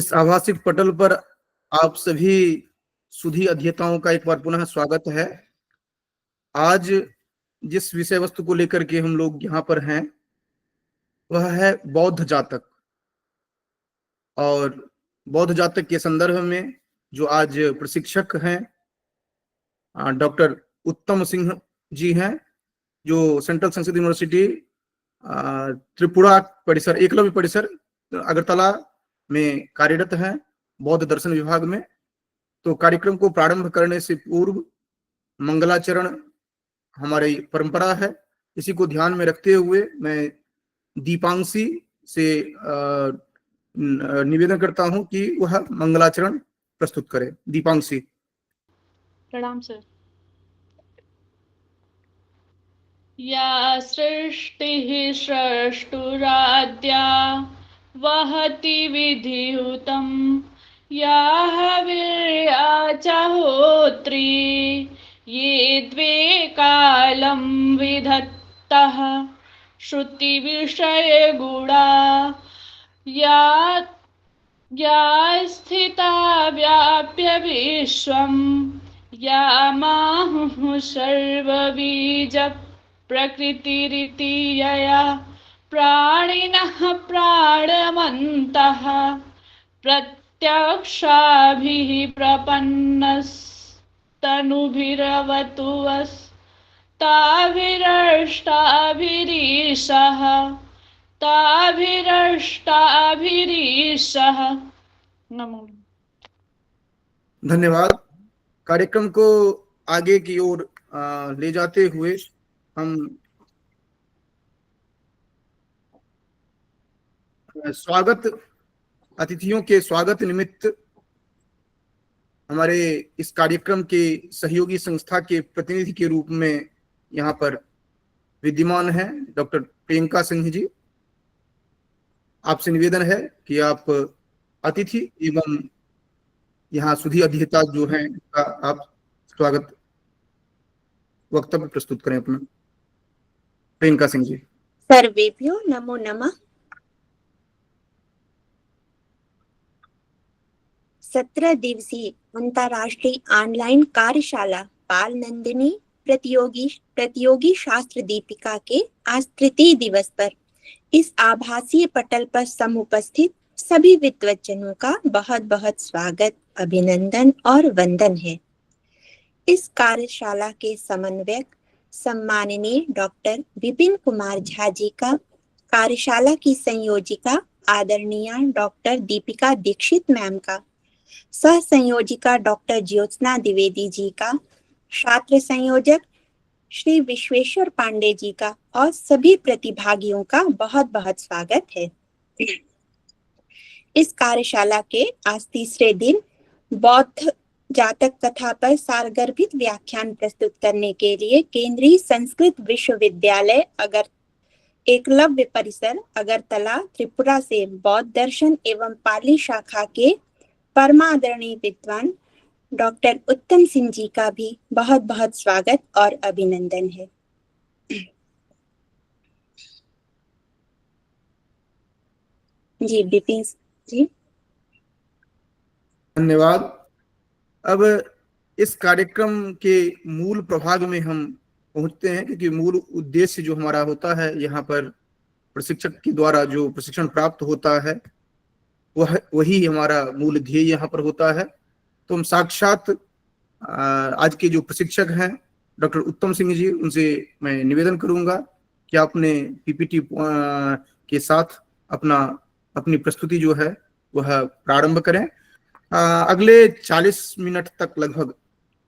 इस आभासी पटल पर आप सभी सुधी अध्येताओं का एक बार पुनः स्वागत है। आज जिस विषय वस्तु को लेकर के हम लोग यहाँ पर हैं वह है बौद्ध जातक। और बौद्ध जातक के संदर्भ में जो आज प्रशिक्षक हैं डॉक्टर उत्तम सिंह जी हैं, जो सेंट्रल संस्कृत यूनिवर्सिटी त्रिपुरा परिसर, एकलव्य परिसर अगरतला में कार्यरत हैं बौद्ध दर्शन विभाग में। तो कार्यक्रम को प्रारंभ करने से पूर्व मंगलाचरण हमारी परंपरा है। इसी को ध्यान में रखते हुए मैं दीपांशी से निवेदन करता हूं कि वह मंगलाचरण प्रस्तुत करे। दीपांशी। प्रणाम सर। या सृष्टिः स्रष्टुराद्या वहति विधिहुतं या हविर्या च होत्री ये द्वे कालं विधत्तः श्रुतिविषयगुणा या स्थिता व्याप्य विश्वं या माहुः सर्वबीज प्रकृतिरिति यया प्राणिनः प्राणमन्तः प्रत्यक्षाभिः प्रपन्नस्तनुभिरवतु ताभिरष्टाभिरीशः। नमो। धन्यवाद। कार्यक्रम को आगे की ओर ले जाते हुए हम अतिथियों के स्वागत निमित्त हमारे इस कार्यक्रम के सहयोगी संस्था के प्रतिनिधि के रूप में यहाँ पर विद्यमान हैं डॉक्टर प्रियंका सिंह जी। आपसे निवेदन है कि आप अतिथि एवं यहाँ सुधी अध्येता जो हैं का आप स्वागत वक्तव्य प्रस्तुत करें अपना। प्रियंका सिंह जी। सर्वेभ्यो नमो नमः। 17 दिवसीय अंतर्राष्ट्रीय ऑनलाइन कार्यशाला बाल नंदिनी प्रतियोगी शास्त्र दीपिका के आज तृतीय दिवस पर इस आभासीय पटल पर समुपस्थित सभी विद्वज्जनों का बहुत बहुत स्वागत, अभिनंदन और वंदन है। इस कार्यशाला के समन्वयक सम्माननीय डॉक्टर विपिन कुमार झा जी का, कार्यशाला की संयोजिका आदरणीय डॉक्टर दीपिका दीक्षित मैम का, सह संयोजिका डॉक्टर ज्योत्सना द्विवेदी जी का, छात्र संयोजक श्री विश्वेश्वर पांडे जी का और सभी प्रतिभागियों का बहुत बहुत स्वागत है। इस कार्यशाला के आज तीसरे दिन बौद्ध जातक कथा पर सारगर्भित व्याख्यान प्रस्तुत करने के लिए केंद्रीय संस्कृत विश्वविद्यालय एकलव्य परिसर अगरतला त्रिपुरा से बौद्ध दर्शन एवं पाली शाखा के परमादरणीय विद्वान डॉक्टर उत्तम सिंह जी का भी बहुत बहुत स्वागत और अभिनंदन है। जी बिपिन जी। धन्यवाद। अब इस कार्यक्रम के मूल प्रभाग में हम पहुंचते हैं, क्योंकि मूल उद्देश्य जो हमारा होता है यहाँ पर प्रशिक्षक के द्वारा जो प्रशिक्षण प्राप्त होता है वही हमारा मूल ध्येय यहाँ पर होता है। तो हम साक्षात आज के जो प्रशिक्षक हैं डॉक्टर उत्तम सिंह जी, उनसे मैं निवेदन करूंगा कि आपने पीपीटी के साथ अपनी प्रस्तुति जो है वह प्रारंभ करें। अगले 40 मिनट तक लगभग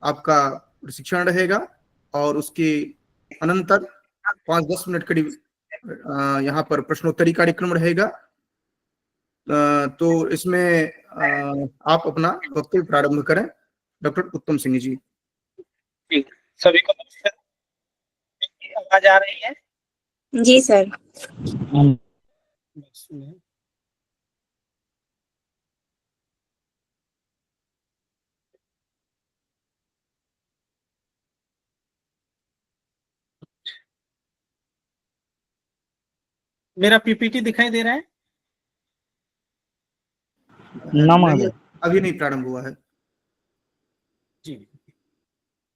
आपका प्रशिक्षण रहेगा और उसके अनंतर 5-10 मिनट करीब यहाँ पर प्रश्नोत्तरी कार्यक्रम रहेगा। तो इसमें आप अपना वक्तव्य प्रारंभ करें डॉक्टर उत्तम सिंह जी। सभी को नमस्कार। आवाज आ रही है? जी सर। मेरा पीपीटी दिखाई दे रहा है? नहीं, नमः। अभी नहीं प्रारंभ हुआ है। जी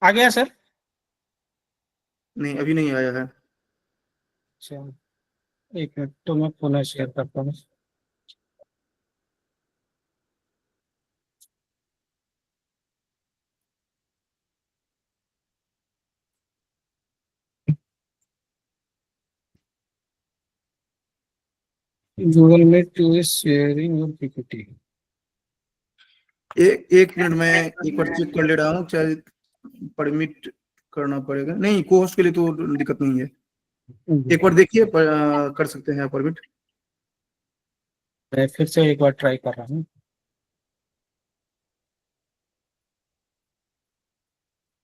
आ गया सर? नहीं, अभी नहीं आया है। अच्छा, एक मिनट, तो मैं पुनः शेयर करता हूँ। Google Meet is sharing your PPT. एक मिनट में एक बार चेक कर ले रहा हूँ, चाहे परमिट करना पड़ेगा। नहीं, को होस्ट के लिए तो दिक्कत नहीं है। एक बार देखिए, कर सकते हैं परमिट। मैं फिर से एक बार ट्राई कर रहा हूँ।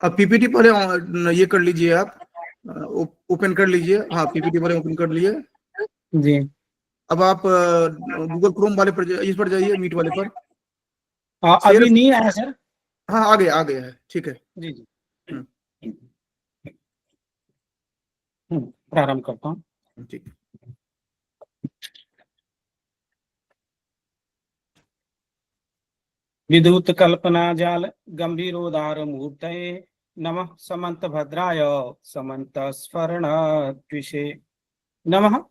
अब पीपीटी पहले ये कर लीजिए, आप ओपन कर लीजिए। हाँ, पीपीटी पहले ओपन कर लिए। जी अब आप गूगल क्रोम वाले पर इस पर जाइए, मीट वाले पर। अभी नहीं आया सर। हाँ, आ गया है, ठीक है। जी जी हम्म, प्रारंभ करता हूँ। ठीक। विद्युत कल्पना जाल गंभीरोदार मूर्तये नमः समंत भद्राय समंत स्फरण द्विषे नमः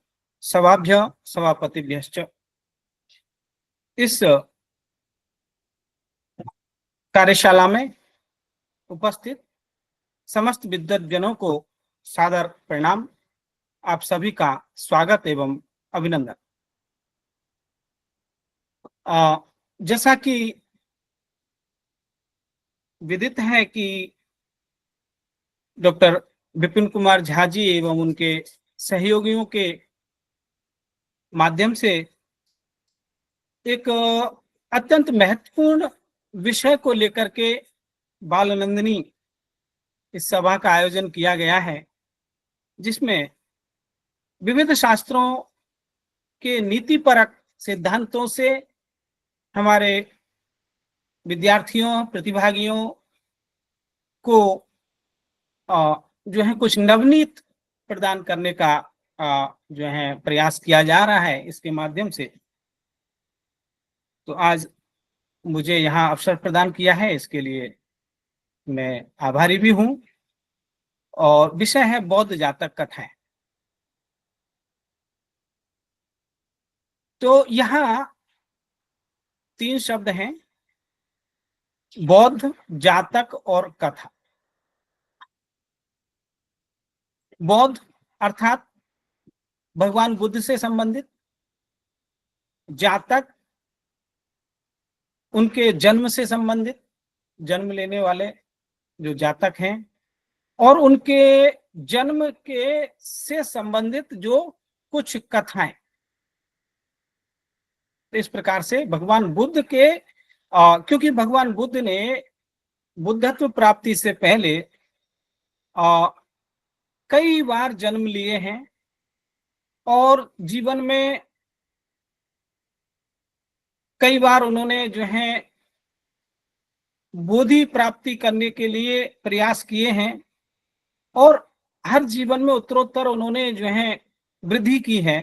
सभाभ्य सभापतिभ्यश्च। इस कार्यशाला में उपस्थित समस्त विद्वद्जनों को सादर प्रणाम। आप सभी का स्वागत एवं अभिनंदन। जैसा कि विदित है कि डॉक्टर विपिन कुमार झा जी एवं उनके सहयोगियों के माध्यम से एक अत्यंत महत्वपूर्ण विषय को लेकर के बाल नंदिनी इस सभा का आयोजन किया गया है, जिसमें विविध शास्त्रों के नीतिपरक सिद्धांतों से हमारे विद्यार्थियों, प्रतिभागियों को जो है कुछ नवनीत प्रदान करने का जो है प्रयास किया जा रहा है इसके माध्यम से। तो आज मुझे यहाँ अवसर प्रदान किया है, इसके लिए मैं आभारी भी हूँ। और विषय है बौद्ध जातक कथाएं। तो यहाँ 3 शब्द हैं, बौद्ध, जातक और कथा। बौद्ध अर्थात भगवान बुद्ध से संबंधित, जातक उनके जन्म से संबंधित, जन्म लेने वाले जो जातक हैं, और उनके जन्म के से संबंधित जो कुछ कथाएं। तो इस प्रकार से भगवान बुद्ध के क्योंकि भगवान बुद्ध ने बुद्धत्व प्राप्ति से पहले कई बार जन्म लिए हैं और जीवन में कई बार उन्होंने जो है बोधि प्राप्ति करने के लिए प्रयास किए हैं, और हर जीवन में उत्तरोत्तर उन्होंने जो है वृद्धि की है,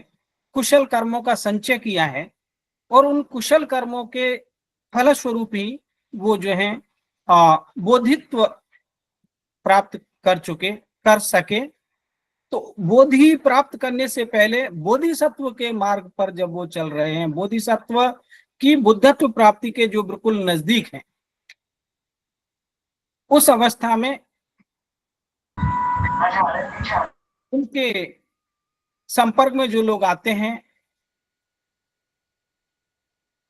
कुशल कर्मों का संचय किया है, और उन कुशल कर्मों के फलस्वरूप ही वो जो है बोधित्व प्राप्त कर सके। तो बोधि प्राप्त करने से पहले बोधिसत्व के मार्ग पर जब वो चल रहे हैं, बोधिसत्व की बुद्धत्व प्राप्ति के जो बिल्कुल नजदीक हैं, उस अवस्था में उनके संपर्क में जो लोग आते हैं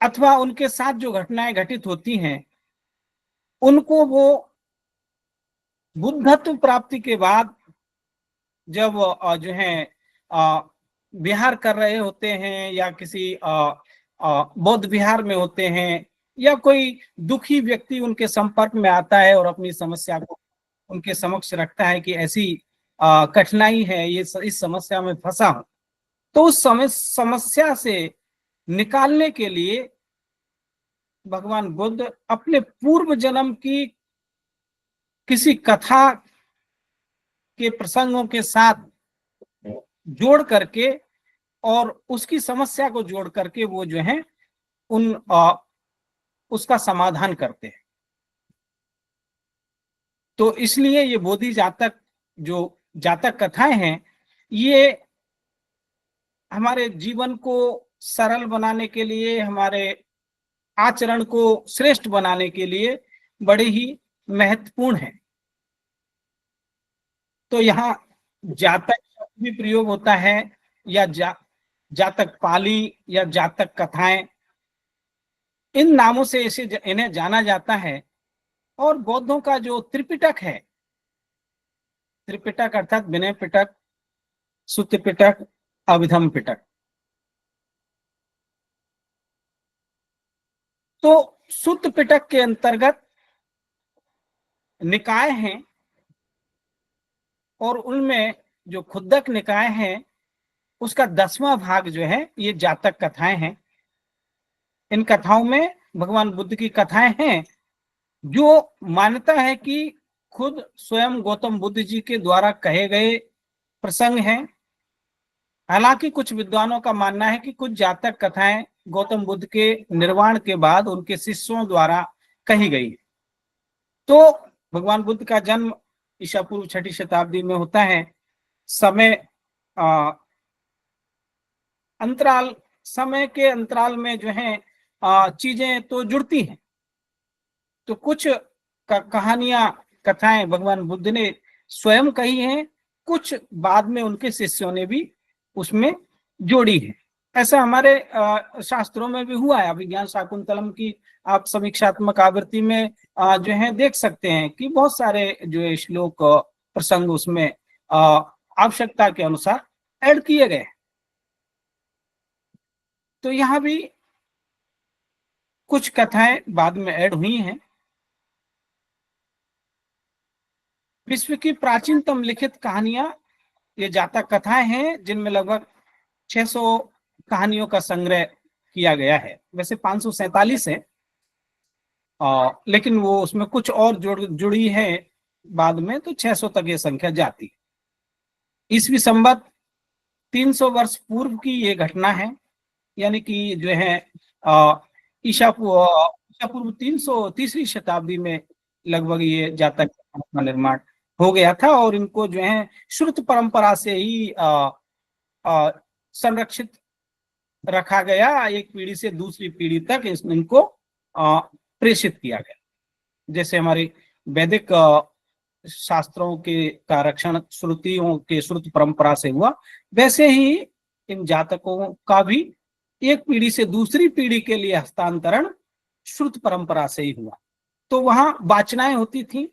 अथवा उनके साथ जो घटनाएं घटित होती हैं, उनको वो बुद्धत्व प्राप्ति के बाद जब जो है विहार कर रहे होते हैं या किसी बौद्ध विहार में होते हैं, या कोई दुखी व्यक्ति उनके संपर्क में आता है और अपनी समस्या को उनके समक्ष रखता है कि ऐसी कठिनाई है, ये इस समस्या में फंसा हूं, तो उस समस्या से निकालने के लिए भगवान बुद्ध अपने पूर्व जन्म की किसी कथा के प्रसंगों के साथ जोड़ करके और उसकी समस्या को जोड़ करके वो जो है उन उसका समाधान करते हैं। तो इसलिए ये बोधि जातक जो जातक कथाएं हैं, ये हमारे जीवन को सरल बनाने के लिए, हमारे आचरण को श्रेष्ठ बनाने के लिए बड़े ही महत्वपूर्ण है। तो यहाँ जातक शब्द भी प्रयोग होता है, या जातक पाली या जातक कथाएं, इन नामों से इसे इन्हें जाना जाता है। और बौद्धों का जो त्रिपिटक है, त्रिपिटक अर्थात विनय पिटक, सुत्त पिटक, अभिधम पिटक। तो सुत्त पिटक के अंतर्गत निकाय हैं, और उनमें जो खुद्दक निकाय है उसका 10वां भाग जो है ये जातक कथाएं हैं। इन कथाओं में भगवान बुद्ध की कथाएं हैं जो मान्यता है कि खुद स्वयं गौतम बुद्ध जी के द्वारा कहे गए प्रसंग हैं। हालांकि कुछ विद्वानों का मानना है कि कुछ जातक कथाएं गौतम बुद्ध के निर्वाण के बाद उनके शिष्यों द्वारा कही गई। तो भगवान बुद्ध का जन्म ईसा पूर्व 6ठी शताब्दी में होता है। समय के अंतराल में जो है चीजें तो जुड़ती हैं। तो कुछ कहानियां कथाएं भगवान बुद्ध ने स्वयं कही हैं, कुछ बाद में उनके शिष्यों ने भी उसमें जोड़ी है। ऐसा हमारे शास्त्रों में भी हुआ है। अभिज्ञान शाकुंतलम की आप समीक्षात्मक आवृत्ति में जो है देख सकते हैं कि बहुत सारे जो श्लोक प्रसंग उसमें आवश्यकता के अनुसार ऐड किए गए। तो यहाँ भी कुछ कथाएं बाद में ऐड हुई हैं। विश्व की प्राचीनतम लिखित कहानियां ये जातक कथाएं हैं, जिनमें लगभग 600 कहानियों का संग्रह किया गया है। वैसे 547 है, लेकिन वो उसमें कुछ और जुड़ी है बाद में, तो 600 तक ये संख्या जाती है। ईस्वी संवत 300 वर्ष पूर्व की ये घटना है, यानी कि जो है ईसा पूर्व 330वीं शताब्दी में लगभग ये जातक का निर्माण हो गया था। और इनको जो है श्रुत परंपरा से ही संरक्षित रखा गया, एक पीढ़ी से दूसरी पीढ़ी तक इनको प्रेषित किया गया। जैसे हमारी वैदिक शास्त्रों के का रक्षण श्रुतियों के श्रुत परंपरा से हुआ, वैसे ही इन जातकों का भी एक पीढ़ी से दूसरी पीढ़ी के लिए हस्तांतरण श्रुत परंपरा से ही हुआ। तो वहां वाचनाएं होती थी,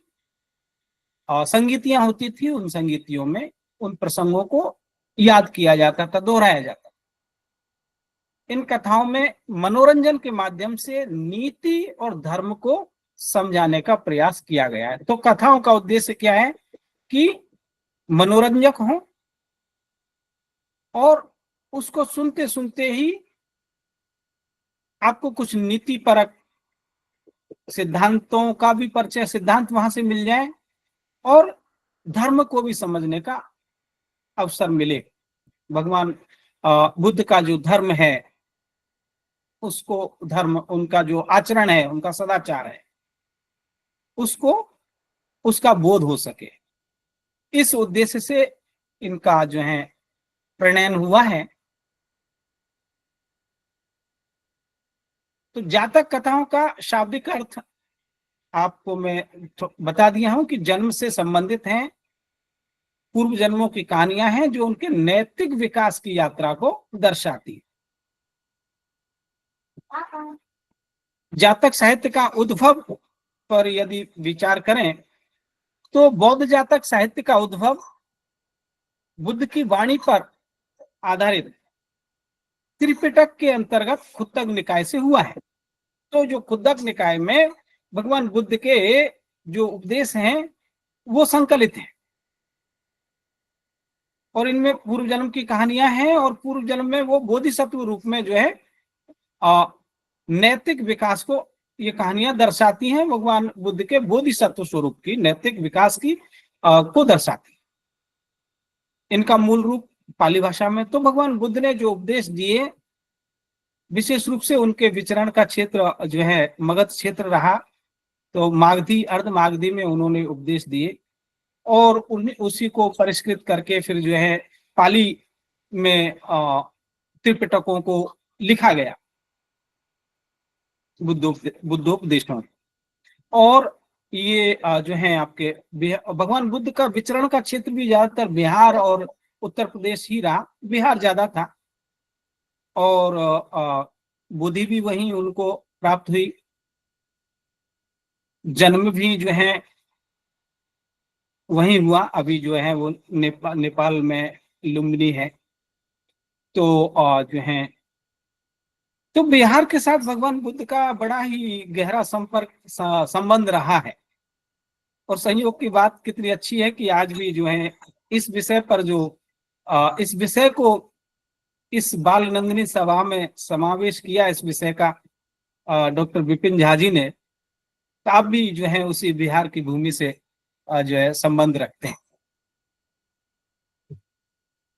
संगीतियां होती थी। उन संगीतियों में उन प्रसंगों को याद किया जाता था, दोहराया जाता था। इन कथाओं में मनोरंजन के माध्यम से नीति और धर्म को समझाने का प्रयास किया गया है। तो कथाओं का उद्देश्य क्या है कि मनोरंजक हो, और उसको सुनते सुनते ही आपको कुछ नीति परक सिद्धांतों का भी परिचय, सिद्धांत वहां से मिल जाए, और धर्म को भी समझने का अवसर मिले। भगवान बुद्ध का जो धर्म है, उसको धर्म, उनका जो आचरण है, उनका सदाचार है, उसको उसका बोध हो सके, इस उद्देश्य से इनका जो है प्रणयन हुआ है। तो जातक कथाओं का शाब्दिक अर्थ आपको मैं बता दिया हूं कि जन्म से संबंधित हैं, पूर्व जन्मों की कहानियां हैं जो उनके नैतिक विकास की यात्रा को दर्शाती है। जातक साहित्य का उद्भव पर यदि विचार करें तो बौद्ध जातक साहित्य का उद्भव बुद्ध की वाणी पर आधारित त्रिपिटक के अंतर्गत खुद्दक निकाय से हुआ है। तो जो खुद्दक निकाय में भगवान बुद्ध के जो उपदेश हैं वो संकलित हैं, और इनमें पूर्व जन्म की कहानियां हैं, और पूर्व जन्म में वो बोधिसत्व रूप में जो है नैतिक विकास को ये कहानियां दर्शाती हैं। भगवान बुद्ध के बोधिसत्व स्वरूप की नैतिक विकास की को दर्शाती है। इनका मूल रूप पाली भाषा में। तो भगवान बुद्ध ने जो उपदेश दिए विशेष रूप से उनके विचरण का क्षेत्र जो है मगध क्षेत्र रहा। तो मागधी, अर्ध मागधी में उन्होंने उपदेश दिए और उसी को परिष्कृत करके फिर जो है पाली में त्रिपिटकों को लिखा गया बुद्धोपदेशों में। और ये जो है आपके भगवान बुद्ध का विचरण का क्षेत्र भी ज्यादातर बिहार और उत्तर प्रदेश ही रहा। बिहार ज्यादा था और बुद्धि भी वहीं उनको प्राप्त हुई। जन्म भी जो है वहीं हुआ। अभी जो है वो नेपाल में लुम्बिनी है। तो जो है तो बिहार के साथ भगवान बुद्ध का बड़ा ही गहरा संबंध रहा है। और संयोग की बात कितनी अच्छी है कि आज भी जो है इस विषय पर जो इस विषय को इस बाल नंदिनी सभा में समावेश किया, इस विषय का डॉक्टर विपिन झा जी ने, तो आप भी जो है उसी बिहार की भूमि से जो है संबंध रखते हैं।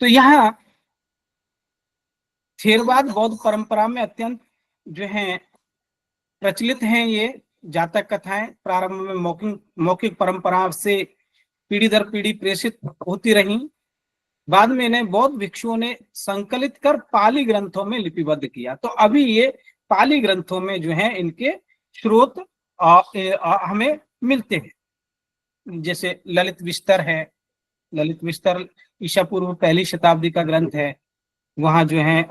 तो यहाँ थेरवाद बौद्ध परंपरा में अत्यंत जो है प्रचलित हैं ये जातक कथाएं। प्रारंभ में मौखिक परंपरा से पीढ़ी दर पीढ़ी प्रेषित होती रही। बाद में इन्हें बौद्ध भिक्षुओं ने संकलित कर पाली ग्रंथों में लिपिबद्ध किया। तो अभी ये पाली ग्रंथों में जो है इनके स्रोत हमें मिलते हैं। जैसे ललित विस्तर है। ललित विस्तर ईसा पूर्व पहली शताब्दी का ग्रंथ है। वहां जो है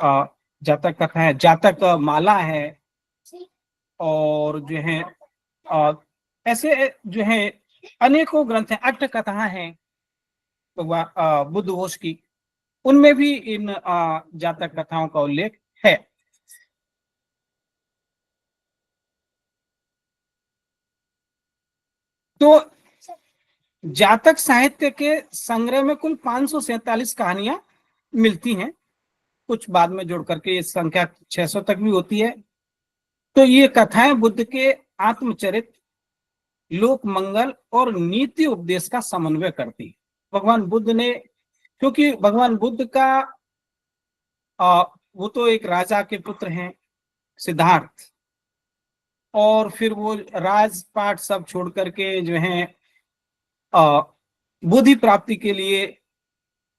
जातक कथा है, जातक माला है और जो है ऐसे जो है अनेकों ग्रंथ हैं। अट्ठ कथाएं हैं तो वह बुद्ध घोष की, उनमें भी इन जातक कथाओं का उल्लेख है। तो जातक साहित्य के संग्रह में कुल 547 कहानियां मिलती हैं। कुछ बाद में जोड़ करके ये संख्या 600 तक भी होती है। तो ये कथाएं बुद्ध के आत्मचरित, लोक मंगल और नीति उपदेश का समन्वय करती है। भगवान बुद्ध ने, क्योंकि भगवान बुद्ध का वो तो एक राजा के पुत्र हैं सिद्धार्थ, और फिर वो राजपाट सब छोड़ करके जो है बुद्धि प्राप्ति के लिए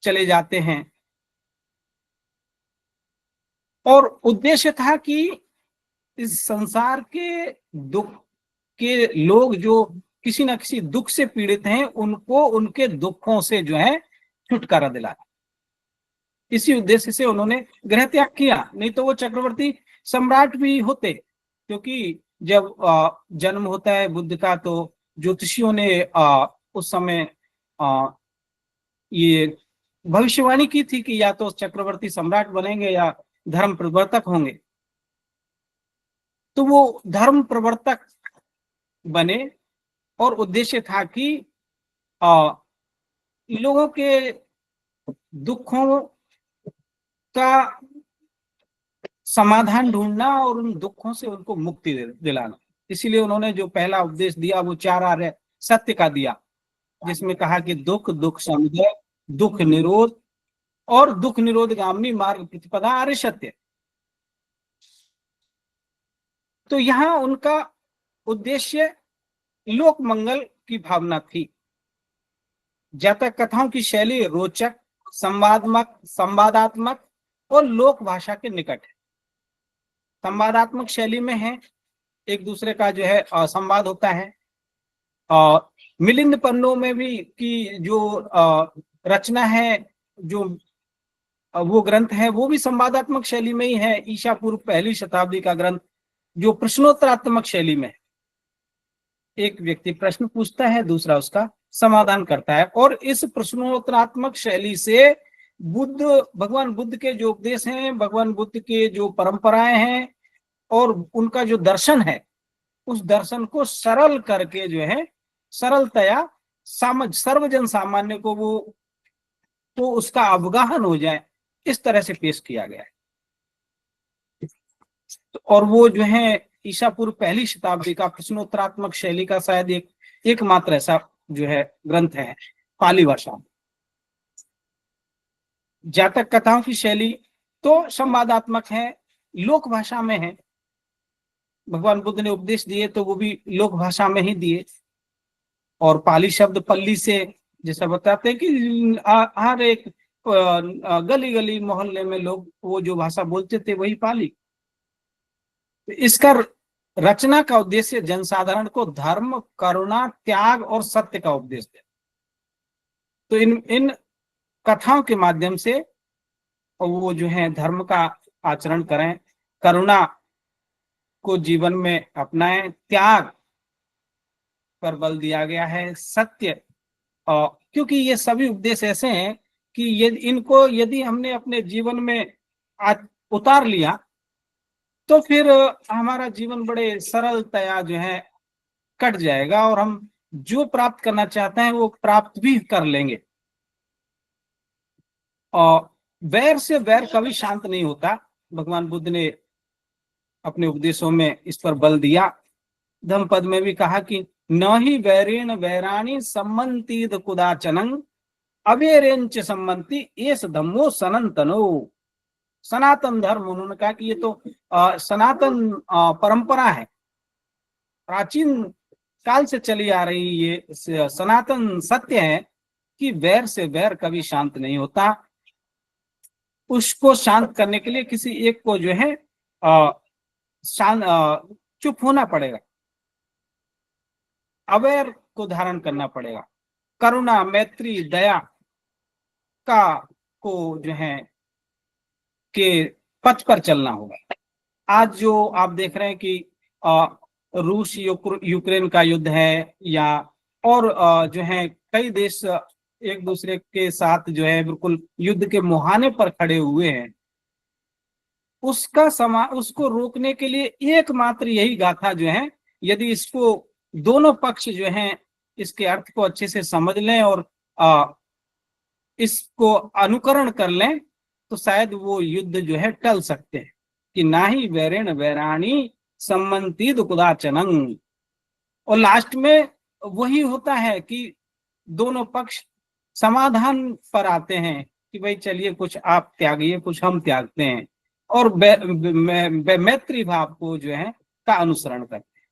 चले जाते हैं। और उद्देश्य था कि इस संसार के दुख के लोग जो किसी ना किसी दुख से पीड़ित हैं, उनको उनके दुखों से जो है छुटकारा दिलाना। इसी उद्देश्य से उन्होंने गृह त्याग किया। नहीं तो वो चक्रवर्ती सम्राट भी होते, क्योंकि जब जन्म होता है बुद्ध का तो ज्योतिषियों ने उस समय ये भविष्यवाणी की थी कि या तो चक्रवर्ती सम्राट बनेंगे या धर्म प्रवर्तक होंगे। तो वो धर्म प्रवर्तक बने और उद्देश्य था कि लोगों के दुखों का समाधान ढूंढना और उन दुखों से उनको मुक्ति दिलाना। इसीलिए उन्होंने जो पहला उपदेश दिया वो 4 आर्य सत्य का दिया, जिसमें कहा कि दुख, दुख समुदय, दुख निरोध और दुख निरोध गामिनी मार्ग प्रतिपदा आर्य सत्य। तो यहाँ उनका उद्देश्य लोक मंगल की भावना थी। जातक कथाओं की शैली रोचक, संवादात्मक और लोक भाषा के निकट है। संवादात्मक शैली में है, एक दूसरे का जो है संवाद होता है। और मिलिंद पन्नों में भी की जो रचना है, जो वो ग्रंथ है, वो भी संवादात्मक शैली में ही है। ईसा पूर्व पहली शताब्दी का ग्रंथ जो प्रश्नोत्तरात्मक शैली में, एक व्यक्ति प्रश्न पूछता है, दूसरा उसका समाधान करता है। और इस प्रश्नोत्तरात्मक शैली से भगवान बुद्ध के जो उपदेश हैं, भगवान बुद्ध के जो परंपराएं हैं और उनका जो दर्शन है, उस दर्शन को सरल करके जो है सरलतया सर्वजन सामान्य को वो तो उसका अवगाहन हो जाए, इस तरह से पेश किया गया है। और वो जो है ईसा पूर्व पहली शताब्दी का प्रश्नोत्तरात्मक शैली का शायद एकमात्र ऐसा जो है ग्रंथ है पाली भाषा में। जातक कथाओं की शैली तो संवादात्मक है, लोक भाषा में है। भगवान बुद्ध ने उपदेश दिए तो वो भी लोक भाषा में ही दिए। और पाली शब्द पल्ली से, जैसा बताते हैं कि हर एक गली गली मोहल्ले में लोग वो जो भाषा बोलते थे वही पाली। तो इसका रचना का उद्देश्य जनसाधारण को धर्म, करुणा, त्याग और सत्य का उपदेश है। तो इन कथाओं के माध्यम से वो जो है धर्म का आचरण करें, करुणा को जीवन में अपनाएं, त्याग पर बल दिया गया है, सत्य, क्योंकि ये सभी उपदेश ऐसे हैं कि इनको यदि हमने अपने जीवन में उतार लिया तो फिर हमारा जीवन बड़े सरलतया जो है कट जाएगा और हम जो प्राप्त करना चाहते हैं वो प्राप्त भी कर लेंगे। और वैर से वैर कभी शांत नहीं होता। भगवान बुद्ध ने अपने उपदेशों में इस पर बल दिया। धम्मपद में भी कहा कि न ही वैरेण वैराणी सम्मन्ति कुदाचनं अवेरेंच सम्मन्ति एस धम्मो सनातनो। सनातन धर्म, उन्होंने कहा कि ये तो सनातन परंपरा है, प्राचीन काल से चली आ रही ये सनातन सत्य है कि वैर से वैर कभी शांत नहीं होता। उसको शांत करने के लिए किसी एक को जो है चुप होना पड़ेगा, अवैर को धारण करना पड़ेगा, करुणा, मैत्री, दया को जो है के पथ पर चलना होगा। आज जो आप देख रहे हैं कि रूस यूक्रेन का युद्ध है, या और जो है कई देश एक दूसरे के साथ जो है बिल्कुल युद्ध के मुहाने पर खड़े हुए हैं, उसको रोकने के लिए एकमात्र यही गाथा जो है, यदि इसको दोनों पक्ष जो हैं इसके अर्थ को अच्छे से समझ लें और इसको अनुकरण कर लें तो शायद वो युद्ध जो है टल सकते हैं कि ना ही वैरेण वैराणी सम्मन्ति कुदाचनं। और लास्ट में वही होता है कि दोनों पक्ष समाधान पर आते हैं कि भाई चलिए कुछ आप त्यागिए, कुछ हम त्यागते हैं, और मैत्री भाव को जो है का अनुसरण करते हैं।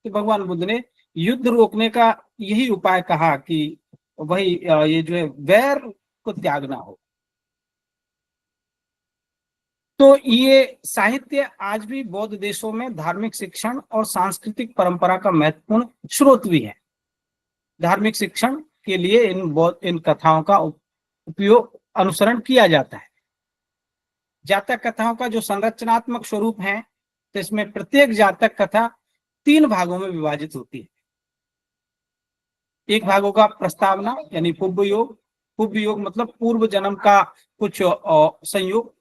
तो भगवान बुद्ध ने युद्ध रोकने का यही उपाय कहा कि वही ये जो है वैर को त्यागना हो। तो ये साहित्य आज भी बौद्ध देशों में धार्मिक शिक्षण और सांस्कृतिक परंपरा का महत्वपूर्ण स्रोत भी है। धार्मिक शिक्षण के लिए इन कथाओं का उपयोग अनुसरण किया जाता है। जातक कथाओं का जो संरचनात्मक स्वरूप है, तो इसमें प्रत्येक जातक कथा 3 भागों में विभाजित होती है। एक भाग होगा प्रस्तावना यानी पुब्ब योग। पुब्ब योग मतलब पूर्व जन्म का कुछ संयोग,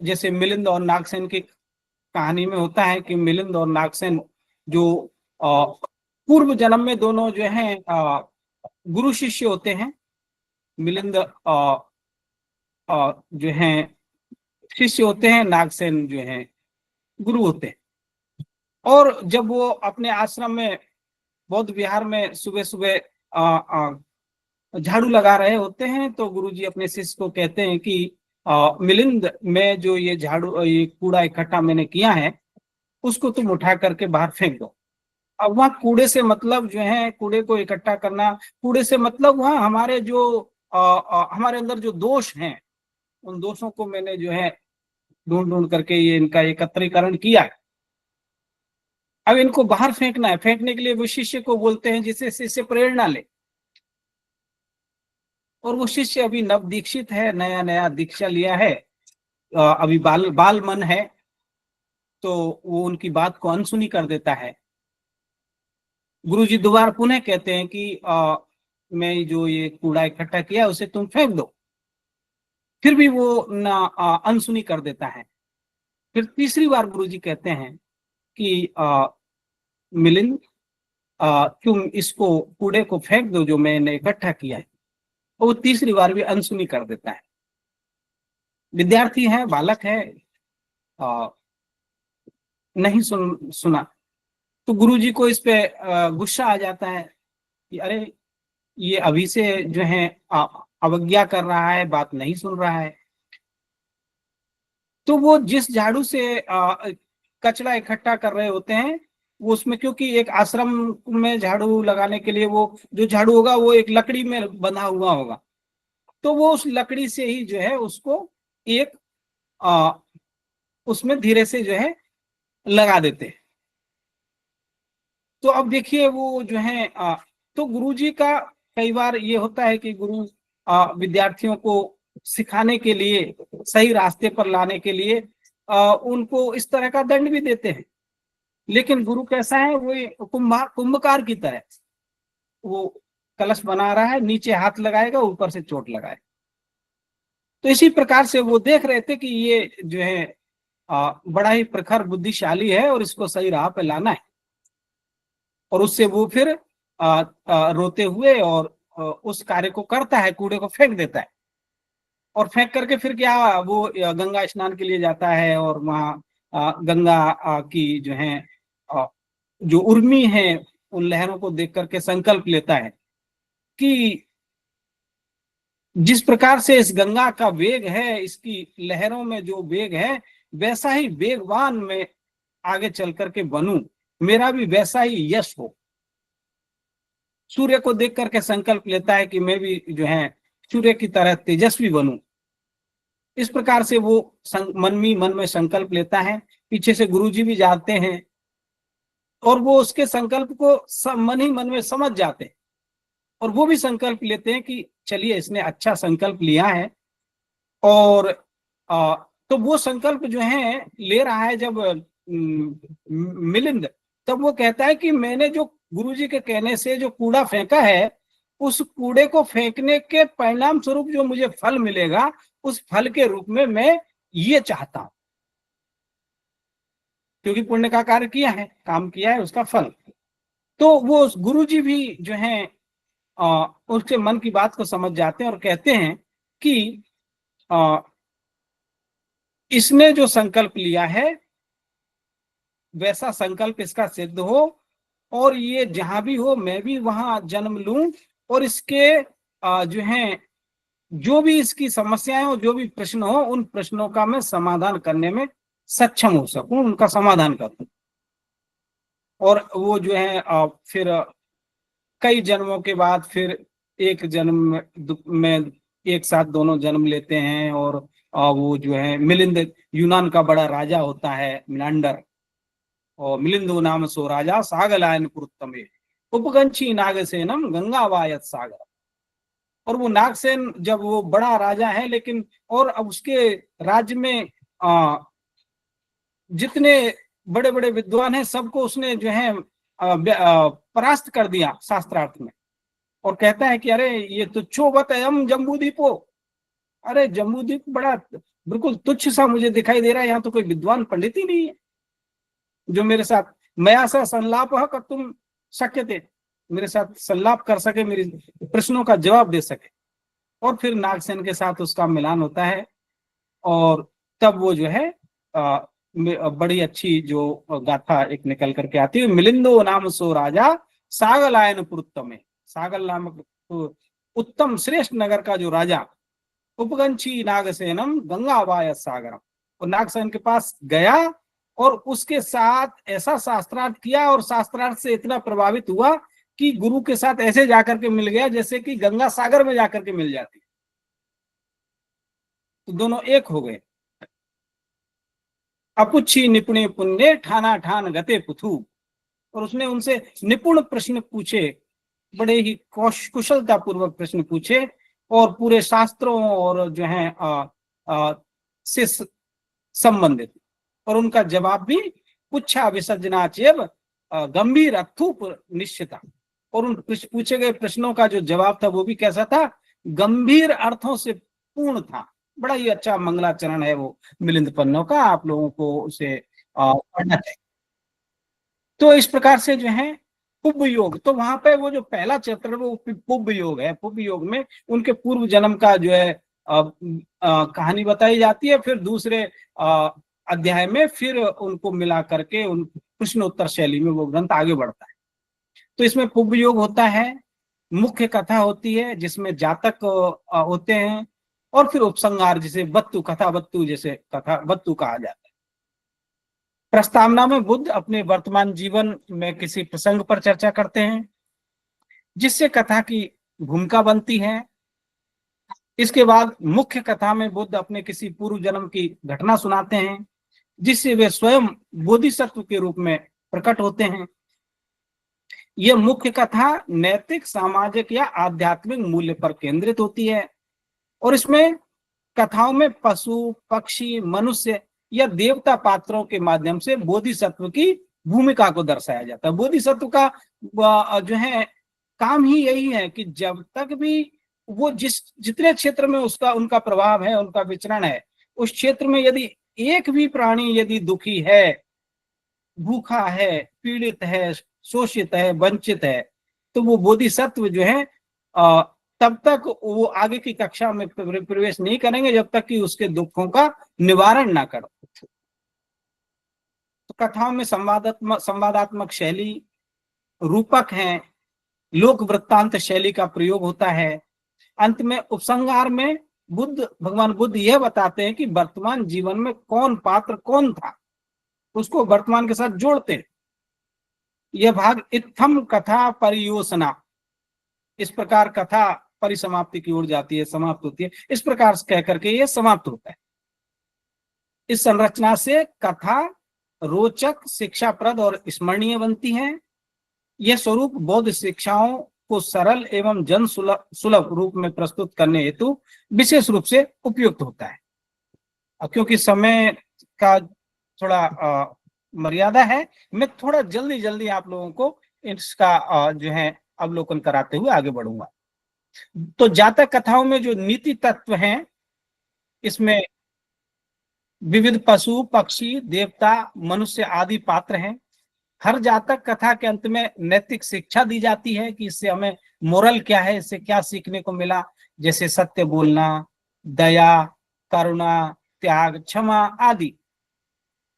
जैसे मिलिंद और नागसेन की कहानी में होता है कि मिलिंद और नागसेन जो पूर्व जन्म में दोनों जो हैं गुरु शिष्य होते हैं। मिलिंद जो हैं शिष्य होते हैं, नागसेन जो हैं गुरु होते हैं। और जब वो अपने आश्रम में बौद्ध विहार में सुबह सुबह झाड़ू लगा रहे होते हैं तो गुरुजी अपने शिष्य को कहते हैं कि मिलिंद में जो ये ये कूड़ा इकट्ठा मैंने किया है उसको तुम उठा करके बाहर फेंक दो। अब वहाँ कूड़े से मतलब जो है कूड़े को इकट्ठा करना, कूड़े से मतलब वहाँ हमारे जो हमारे अंदर जो दोष हैं उन दोषों को मैंने जो है ढूंढ ढूंढ करके ये इनका एकत्रीकरण किया है। अब इनको बाहर फेंकना है। फेंकने के लिए वो शिष्य को बोलते हैं जिससे शिष्य प्रेरणा ले। और वो शिष्य अभी नव दीक्षित है, नया नया दीक्षा लिया है, अभी बाल मन है, तो वो उनकी बात को अनसुनी कर देता है। गुरुजी दोबारा पुनः कहते हैं कि मैं जो ये कूड़ा इकट्ठा किया उसे तुम फेंक दो। फिर भी वो अनसुनी कर देता है। फिर तीसरी बार गुरुजी कहते हैं कि मिलिंद तुम इसको कूड़े को फेंक दो जो मैंने इकट्ठा किया है। वो तीसरी बार भी अनसुनी कर देता है। विद्यार्थी है, बालक है, नहीं सुना तो गुरुजी को इस पे गुस्सा आ जाता है कि अरे ये अभी से जो है अवज्ञा कर रहा है, बात नहीं सुन रहा है। तो वो जिस झाड़ू से कचरा इकट्ठा कर रहे होते हैं, वो उसमें, क्योंकि एक आश्रम में झाड़ू लगाने के लिए वो जो झाड़ू होगा वो एक लकड़ी में बंधा हुआ होगा, तो वो उस लकड़ी से ही जो है उसको एक उसमें धीरे से जो है लगा देते हैं। तो अब देखिए वो जो है तो गुरुजी का कई बार ये होता है कि गुरु विद्यार्थियों को सिखाने के लिए, सही रास्ते पर लाने के लिए उनको इस तरह का दंड भी देते हैं। लेकिन गुरु कैसा है, वो कुंभकार की तरह, वो कलश बना रहा है, नीचे हाथ लगाएगा, ऊपर से चोट लगाए। तो इसी प्रकार से वो देख रहे थे कि ये जो है बड़ा ही प्रखर बुद्धिशाली है और इसको सही राह पे लाना है। और उससे वो फिर रोते हुए और उस कार्य को करता है, कूड़े को फेंक देता है। और फेंक करके फिर क्या, वो गंगा स्नान के लिए जाता है और वहाँ गंगा की जो है जो उर्मी है उन लहरों को देख करके संकल्प लेता है कि जिस प्रकार से इस गंगा का वेग है, इसकी लहरों में जो वेग है, वैसा ही वेगवान में आगे चल करके बनूं, मेरा भी वैसा ही यश हो। सूर्य को देख करके संकल्प लेता है कि मैं भी जो है सूर्य की तरह तेजस्वी बनूं। इस प्रकार से वो मन में संकल्प लेता है। पीछे से गुरुजी भी जाते हैं और वो उसके संकल्प को मन ही मन में समझ जाते हैं और वो भी संकल्प लेते हैं कि चलिए इसने अच्छा संकल्प लिया है। और तो वो संकल्प जो है ले रहा है जब मिलिंद, तब वो कहता है कि मैंने जो गुरुजी के कहने से जो कूड़ा फेंका है, उस कूड़े को फेंकने के परिणाम स्वरूप जो मुझे फल मिलेगा, उस फल के रूप में मैं ये चाहता हूं, क्योंकि पुण्य का कार्य किया है, काम किया है, उसका फल। तो वो गुरुजी भी जो है उसके मन की बात को समझ जाते हैं और कहते हैं कि इसने जो संकल्प लिया है वैसा संकल्प इसका सिद्ध हो और ये जहां भी हो मैं भी वहां जन्म लूं और इसके जो है जो भी इसकी समस्याएं हो, जो भी प्रश्न हो, उन प्रश्नों का मैं समाधान करने में सक्षम हो सकूं, उनका समाधान करूं। और वो जो है फिर कई जन्मों के बाद फिर एक जन्म में एक साथ दोनों जन्म लेते हैं और वो जो है मिलिंद यूनान का बड़ा राजा होता है मिलांडर, और मिलिंदो नाम सो राजा सागलायन पुरुत्तमे उपगंची नागसेनम गंगावायत सागर। और वो नागसेन जब वो बड़ा राजा है, लेकिन और अब उसके राज्य में जितने बड़े बड़े विद्वान हैं सबको उसने जो है परास्त कर दिया शास्त्रार्थ में। और कहता है कि अरे ये तुच्छोवत अयम जम्बूद्वीपो, अरे जम्बूद्वीप बड़ा बिल्कुल तुच्छ सा मुझे दिखाई दे रहा है, यहाँ तो कोई विद्वान पंडित ही नहीं है जो मेरे साथ मया सा संलाप तुम शक्य थे, मेरे साथ संलाप कर सके, मेरे प्रश्नों का जवाब दे सके। और फिर नागसेन के साथ उसका मिलान होता है और तब वो जो है बड़ी अच्छी जो गाथा एक निकल करके आती है, मिलिंदो नाम सो राजा सागलायन पुरुत्तमे। सागल नामक उत्तम श्रेष्ठ नगर का जो राजा, उपगंची नागसेनम गंगावाय सागरम। और नागसेन के पास गया और उसके साथ ऐसा शास्त्रार्थ किया और शास्त्रार्थ से इतना प्रभावित हुआ कि गुरु के साथ ऐसे जाकर के मिल गया जैसे कि गंगा सागर में जाकर के मिल जाती। तो दोनों एक हो गए। अपुच्छी निपुणे पुण्य ठाना ठान गते पुथु। और उसने उनसे निपुण प्रश्न पूछे, बड़े ही कुशलता पूर्वक प्रश्न पूछे और पूरे शास्त्रों और जो है से संबंधित, और उनका जवाब भी पुच्छा विसर्जना चेव गंभीर अथुप निश्चिता। और उन पूछे गए प्रश्नों का जो जवाब था वो भी कैसा था, गंभीर अर्थों से पूर्ण था। बड़ा ही अच्छा मंगलाचरण है वो मिलिंद पन्नों का, आप लोगों को उसे पढ़ना चाहिए। तो इस प्रकार से जो है पुब्ब योग, तो वहां पे वो जो पहला चैप्टर वो पुब्ब योग है। पुब्ब योग में उनके पूर्व जन्म का जो है कहानी बताई जाती है। फिर दूसरे अध्याय में फिर उनको मिला करके उन प्रश्नोत्तर शैली में वो ग्रंथ आगे बढ़ता है। तो इसमें पुब्ब योग होता है, मुख्य कथा होती है जिसमें जातक होते हैं और फिर उपसंहार, जिसे बत्तु, कथा बत्तु, जैसे कथा बत्तु कहा जाता है। प्रस्तावना में बुद्ध अपने वर्तमान जीवन में किसी प्रसंग पर चर्चा करते हैं, जिससे कथा की भूमिका बनती है। इसके बाद मुख्य कथा में बुद्ध अपने किसी पूर्व जन्म की घटना सुनाते हैं, जिससे वे स्वयं बोधिसत्व के रूप में प्रकट होते हैं। यह मुख्य कथा नैतिक, सामाजिक या आध्यात्मिक मूल्य पर केंद्रित होती है, और इसमें कथाओं में पशु, पक्षी, मनुष्य या देवता पात्रों के माध्यम से बोधिसत्व की भूमिका को दर्शाया जाता है। बोधिसत्व का जो है काम ही यही है कि जब तक भी वो जितने क्षेत्र में उनका प्रभाव है, उनका विचरण है, उस क्षेत्र में यदि एक भी प्राणी यदि दुखी है, भूखा है, पीड़ित है, शोषित है, वंचित है, तो वो बोधिसत्व जो है तब तक वो आगे की कक्षा में प्रवेश नहीं करेंगे जब तक कि उसके दुखों का निवारण ना करो। तो कथाओं में संवादात्मक शैली, रूपक हैं, लोक वृत्तांत शैली का प्रयोग होता है। अंत में उपसंहार में भगवान बुद्ध यह बताते हैं कि वर्तमान जीवन में कौन पात्र कौन था, उसको वर्तमान के साथ जोड़ते हैं। यह भाग इत्थम कथा परियोजना, इस प्रकार कथा परिसमाप्ति की ओर जाती है, समाप्त होती है, इस प्रकार कह करके यह समाप्त होता है। इस संरचना से कथा रोचक, शिक्षाप्रद और स्मरणीय बनती है। यह स्वरूप बौद्ध शिक्षाओं को सरल एवं जन सुलभ रूप में प्रस्तुत करने हेतु विशेष रूप से उपयुक्त होता है। क्योंकि समय का थोड़ा मर्यादा है, मैं थोड़ा जल्दी आप लोगों को इसका जो है अवलोकन कराते हुए आगे बढ़ूंगा। तो जातक कथाओं में जो नीति तत्व हैं, इसमें विविध पशु, पक्षी, देवता, मनुष्य आदि पात्र हैं। हर जातक कथा के अंत में नैतिक शिक्षा दी जाती है कि इससे हमें मोरल क्या है, इससे क्या सीखने को मिला, जैसे सत्य बोलना, दया, करुणा, त्याग, क्षमा आदि।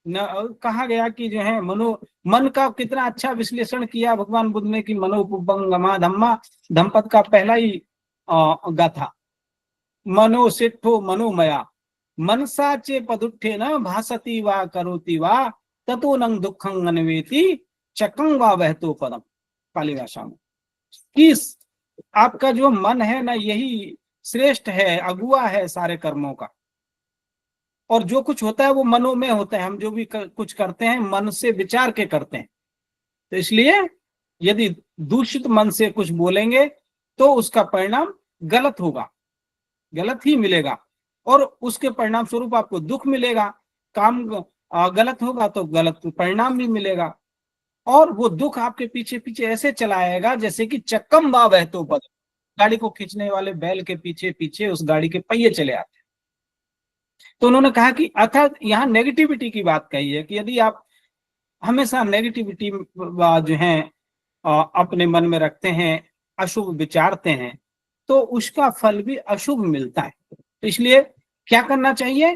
कहा गया कि जो है मन का कितना अच्छा विश्लेषण किया भगवान बुद्ध ने कि मनोपुबंगमा धम्मा, धम्पद का पहला ही गाथा, मनो सिद्धो मनोमया मनसा चे पदुट्ठे न भासती वा करोति वा ततो नंग दुखं अन्वेति चकं वा वहतो पदम, पाली भाषा में। किस आपका जो मन है ना, यही श्रेष्ठ है, अगुआ है सारे कर्मों का, और जो कुछ होता है वो मनो में होता है। हम जो भी कुछ करते हैं मन से विचार के करते हैं, तो इसलिए यदि दूषित मन से कुछ बोलेंगे तो उसका परिणाम गलत होगा, गलत ही मिलेगा, और उसके परिणाम स्वरूप आपको दुख मिलेगा। काम गलत होगा तो गलत परिणाम भी मिलेगा, और वो दुख आपके पीछे पीछे ऐसे चलाएगा जैसे कि चक्कम बा बहतो पद, गाड़ी को खींचने वाले बैल के पीछे पीछे उस गाड़ी के पहिए चले आते हैं। तो उन्होंने कहा कि अर्थात यहाँ नेगेटिविटी की बात कही है कि यदि आप हमेशा नेगेटिविटी जो है अपने मन में रखते हैं, अशुभ विचारते हैं, तो उसका फल भी अशुभ मिलता है। तो इसलिए क्या करना चाहिए,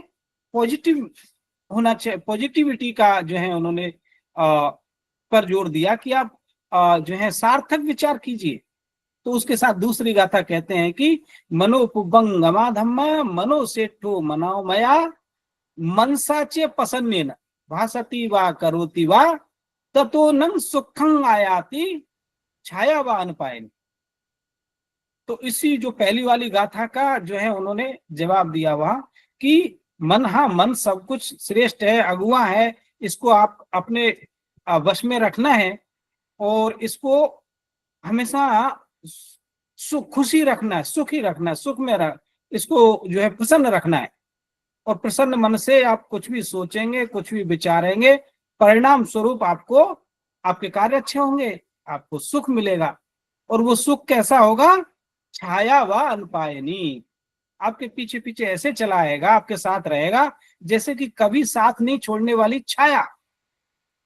पॉजिटिव होना चाहिए। पॉजिटिविटी का जो है उन्होंने पर जोर दिया कि आप जो है सार्थक विचार कीजिए। तो उसके साथ दूसरी गाथा कहते हैं कि मनोपुबंगमा धम्मा मनो सेठो मनोमया मनसाचे पसन्नेन भासती वा करोति वा ततो नंग सुखं आयाति छाया वा अनपायन। तो इसी जो पहली वाली गाथा का जो है उन्होंने जवाब दिया वहां कि मन, हाँ मन सब कुछ श्रेष्ठ है, अगुआ है, इसको आप अपने वश में रखना है, और इसको हमेशा खुशी रखना है, सुखी रखना है, सुख में इसको जो है प्रसन्न रखना है। और प्रसन्न मन से आप कुछ भी सोचेंगे, कुछ भी विचारेंगे, परिणाम स्वरूप आपको आपके कार्य अच्छे होंगे, आपको सुख मिलेगा। और वो सुख कैसा होगा, छाया व अनपायनी, आपके पीछे पीछे ऐसे चलाएगा, आपके साथ रहेगा जैसे कि कभी साथ नहीं छोड़ने वाली छाया।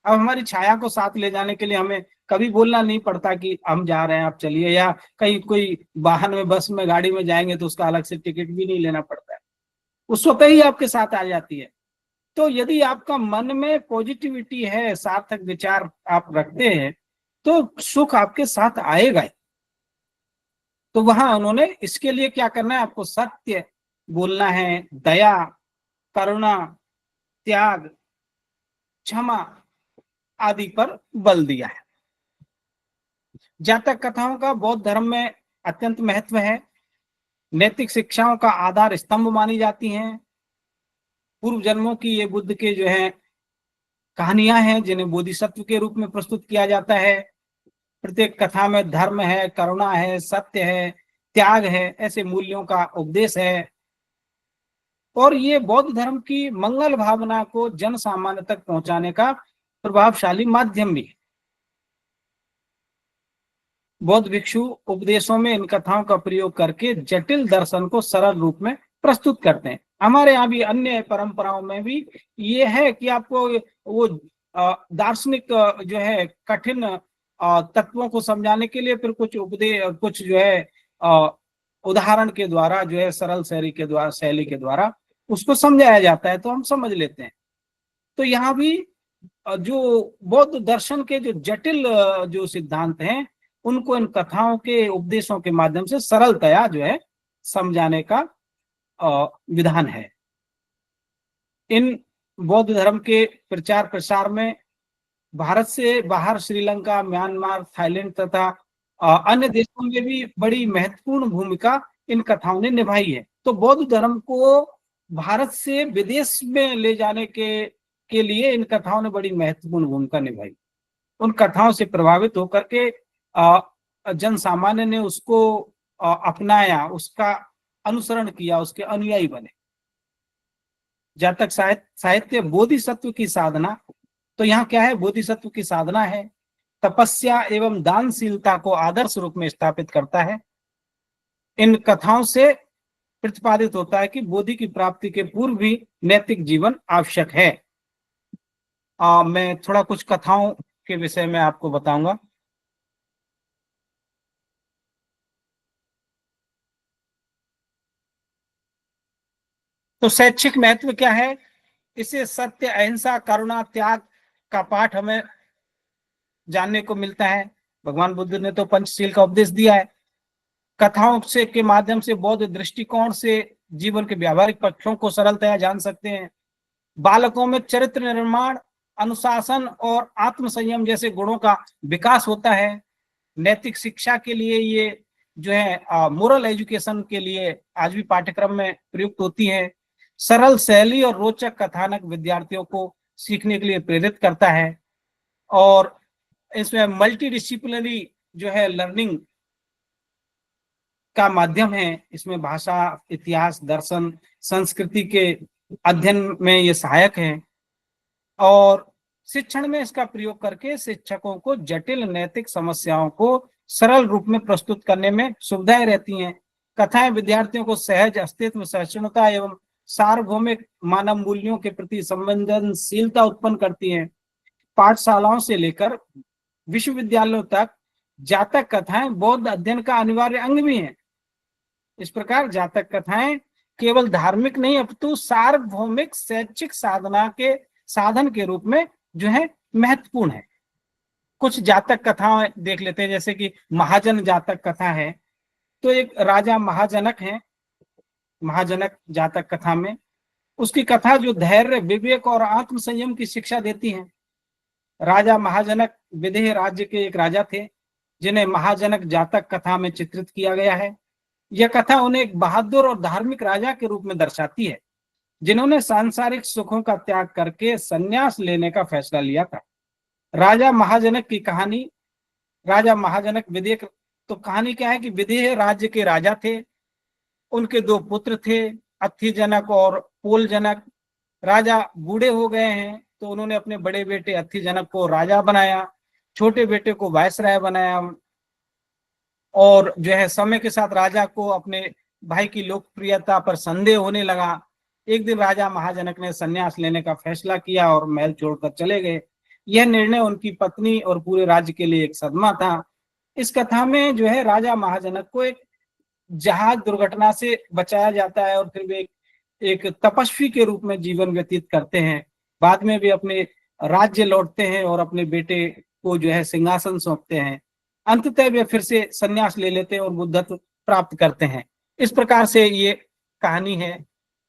अब हमारी छाया को साथ ले जाने के लिए हमें कभी बोलना नहीं पड़ता कि हम जा रहे हैं आप चलिए, या कहीं कोई वाहन में, बस में, गाड़ी में जाएंगे तो उसका अलग से टिकट भी नहीं लेना पड़ता है, उस वक्त ही आपके साथ आ जाती है। तो यदि आपका मन में पॉजिटिविटी है, सार्थक विचार आप रखते हैं, तो सुख आपके साथ आएगा ही। तो वहां उन्होंने इसके लिए क्या करना है, आपको सत्य, बोलना है, दया, करुणा, त्याग, क्षमा आदि पर बल दिया है। जातक कथाओं का बौद्ध धर्म में अत्यंत महत्व है। नैतिक शिक्षाओं का आधार स्तंभ मानी जाती हैं। पूर्व जन्मों की ये बुद्ध के जो है कहानियां हैं, जिन्हें बोधिसत्व के रूप में प्रस्तुत किया जाता है। प्रत्येक कथा में धर्म है, करुणा है, सत्य है, त्याग है, ऐसे मूल्यों का उपदेश है। और ये बौद्ध धर्म की मंगल भावना को जन सामान्य तक पहुंचाने का प्रभावशाली माध्यम भी है। बौद्ध भिक्षु उपदेशों में इन कथाओं का प्रयोग करके जटिल दर्शन को सरल रूप में प्रस्तुत करते हैं। हमारे यहाँ भी अन्य परंपराओं में भी ये है कि आपको वो दार्शनिक जो है कठिन तत्वों को समझाने के लिए फिर कुछ कुछ जो है उदाहरण के द्वारा, जो है सरल शैली के द्वारा उसको समझाया जाता है, तो हम समझ लेते हैं। तो यहाँ भी जो बौद्ध दर्शन के जो जटिल जो सिद्धांत हैं, उनको इन कथाओं के उपदेशों के माध्यम से सरलतया जो है समझाने का विधान है। इन बौद्ध धर्म के प्रचार प्रसार में भारत से बाहर श्रीलंका, म्यांमार, थाईलैंड तथा अन्य देशों में भी बड़ी महत्वपूर्ण भूमिका इन कथाओं ने निभाई है। तो बौद्ध धर्म को भारत से विदेश में ले जाने के लिए इन कथाओं ने बड़ी महत्वपूर्ण भूमिका निभाई। उन कथाओं से प्रभावित होकर के जन सामान्य ने उसको अपनाया, उसका अनुसरण किया, उसके अनुयायी बने। जातक साहित्य बोधिसत्व की साधना, तो यहाँ क्या है? बोधिसत्व की साधना है, तपस्या एवं दानशीलता को आदर्श रूप में स्थापित करता है। इन कथाओं से प्रतिपादित होता है कि बोधि की प्राप्ति के पूर्व भी नैतिक जीवन आवश्यक है। मैं थोड़ा कुछ कथाओं के विषय में आपको बताऊंगा। तो शैक्षिक महत्व क्या है? इसे सत्य, अहिंसा, करुणा, त्याग का पाठ हमें जानने को मिलता है। भगवान बुद्ध ने तो पंचशील का उपदेश दिया है। कथाओं से के माध्यम से बौद्ध दृष्टिकोण से जीवन के व्यावहारिक पक्षों को सरलतया जान सकते हैं। बालकों में चरित्र निर्माण, अनुशासन और आत्मसंयम जैसे गुणों का विकास होता है। नैतिक शिक्षा के लिए ये जो है मोरल एजुकेशन के लिए आज भी पाठ्यक्रम में प्रयुक्त होती है। सरल शैली और रोचक कथानक विद्यार्थियों को सीखने के लिए प्रेरित करता है। और इसमें मल्टी डिसिप्लिनरी जो है लर्निंग का माध्यम है। इसमें भाषा, इतिहास, दर्शन, संस्कृति के अध्ययन में ये सहायक है। और शिक्षण में इसका प्रयोग करके शिक्षकों को जटिल नैतिक समस्याओं को सरल रूप में प्रस्तुत करने में सुविधाएं रहती हैं। कथाएं विद्यार्थियों को सहज अस्तित्व, सहिष्णुता एवं सार्वभौमिक मानव मूल्यों के प्रति संवेदनशीलता उत्पन्न करती हैं। पाठशालाओं से लेकर विश्वविद्यालयों तक जातक कथाएं बौद्ध अध्ययन का अनिवार्य अंग भी हैं। इस प्रकार जातक कथाएं केवल धार्मिक नहीं अपितु सार्वभौमिक शैक्षिक साधन के रूप में जो है महत्वपूर्ण है। कुछ जातक कथाएं देख लेते हैं, जैसे कि महाजन जातक कथा है। तो एक राजा महाजनक है, महाजनक जातक कथा में उसकी कथा जो धैर्य, विवेक और आत्म संयम की शिक्षा देती है। राजा महाजनक विदेह राज्य के एक राजा थे, जिन्हें महाजनक जातक कथा में चित्रित किया गया है। यह कथा उन्हें एक बहादुर और धार्मिक राजा के रूप में दर्शाती है, जिन्होंने सांसारिक सुखों का त्याग करके संन्यास लेने का फैसला लिया था। राजा महाजनक की कहानी, राजा महाजनक विदेह, तो कहानी क्या है कि विदेह राज्य के राजा थे। उनके दो पुत्र थे, अत्थिजनक और पोलजनक। राजा बूढ़े हो गए हैं, तो उन्होंने अपने बड़े बेटे अत्थिजनक को राजा बनाया, छोटे बेटे को वायसराय बनाया। और जो है समय के साथ राजा को अपने भाई की लोकप्रियता पर संदेह होने लगा। एक दिन राजा महाजनक ने संन्यास लेने का फैसला किया और महल छोड़कर चले गए। यह निर्णय उनकी पत्नी और पूरे राज्य के लिए एक सदमा था। इस कथा में जो है राजा महाजनक को एक जहाज दुर्घटना से बचाया जाता है और फिर वे एक तपस्वी के रूप में जीवन व्यतीत करते हैं। बाद में वे अपने राज्य लौटते हैं और अपने बेटे को जो है सिंहासन सौंपते हैं। अंततः वे फिर से संन्यास ले लेते हैं और बुद्धत्व प्राप्त करते हैं। इस प्रकार से ये कहानी है।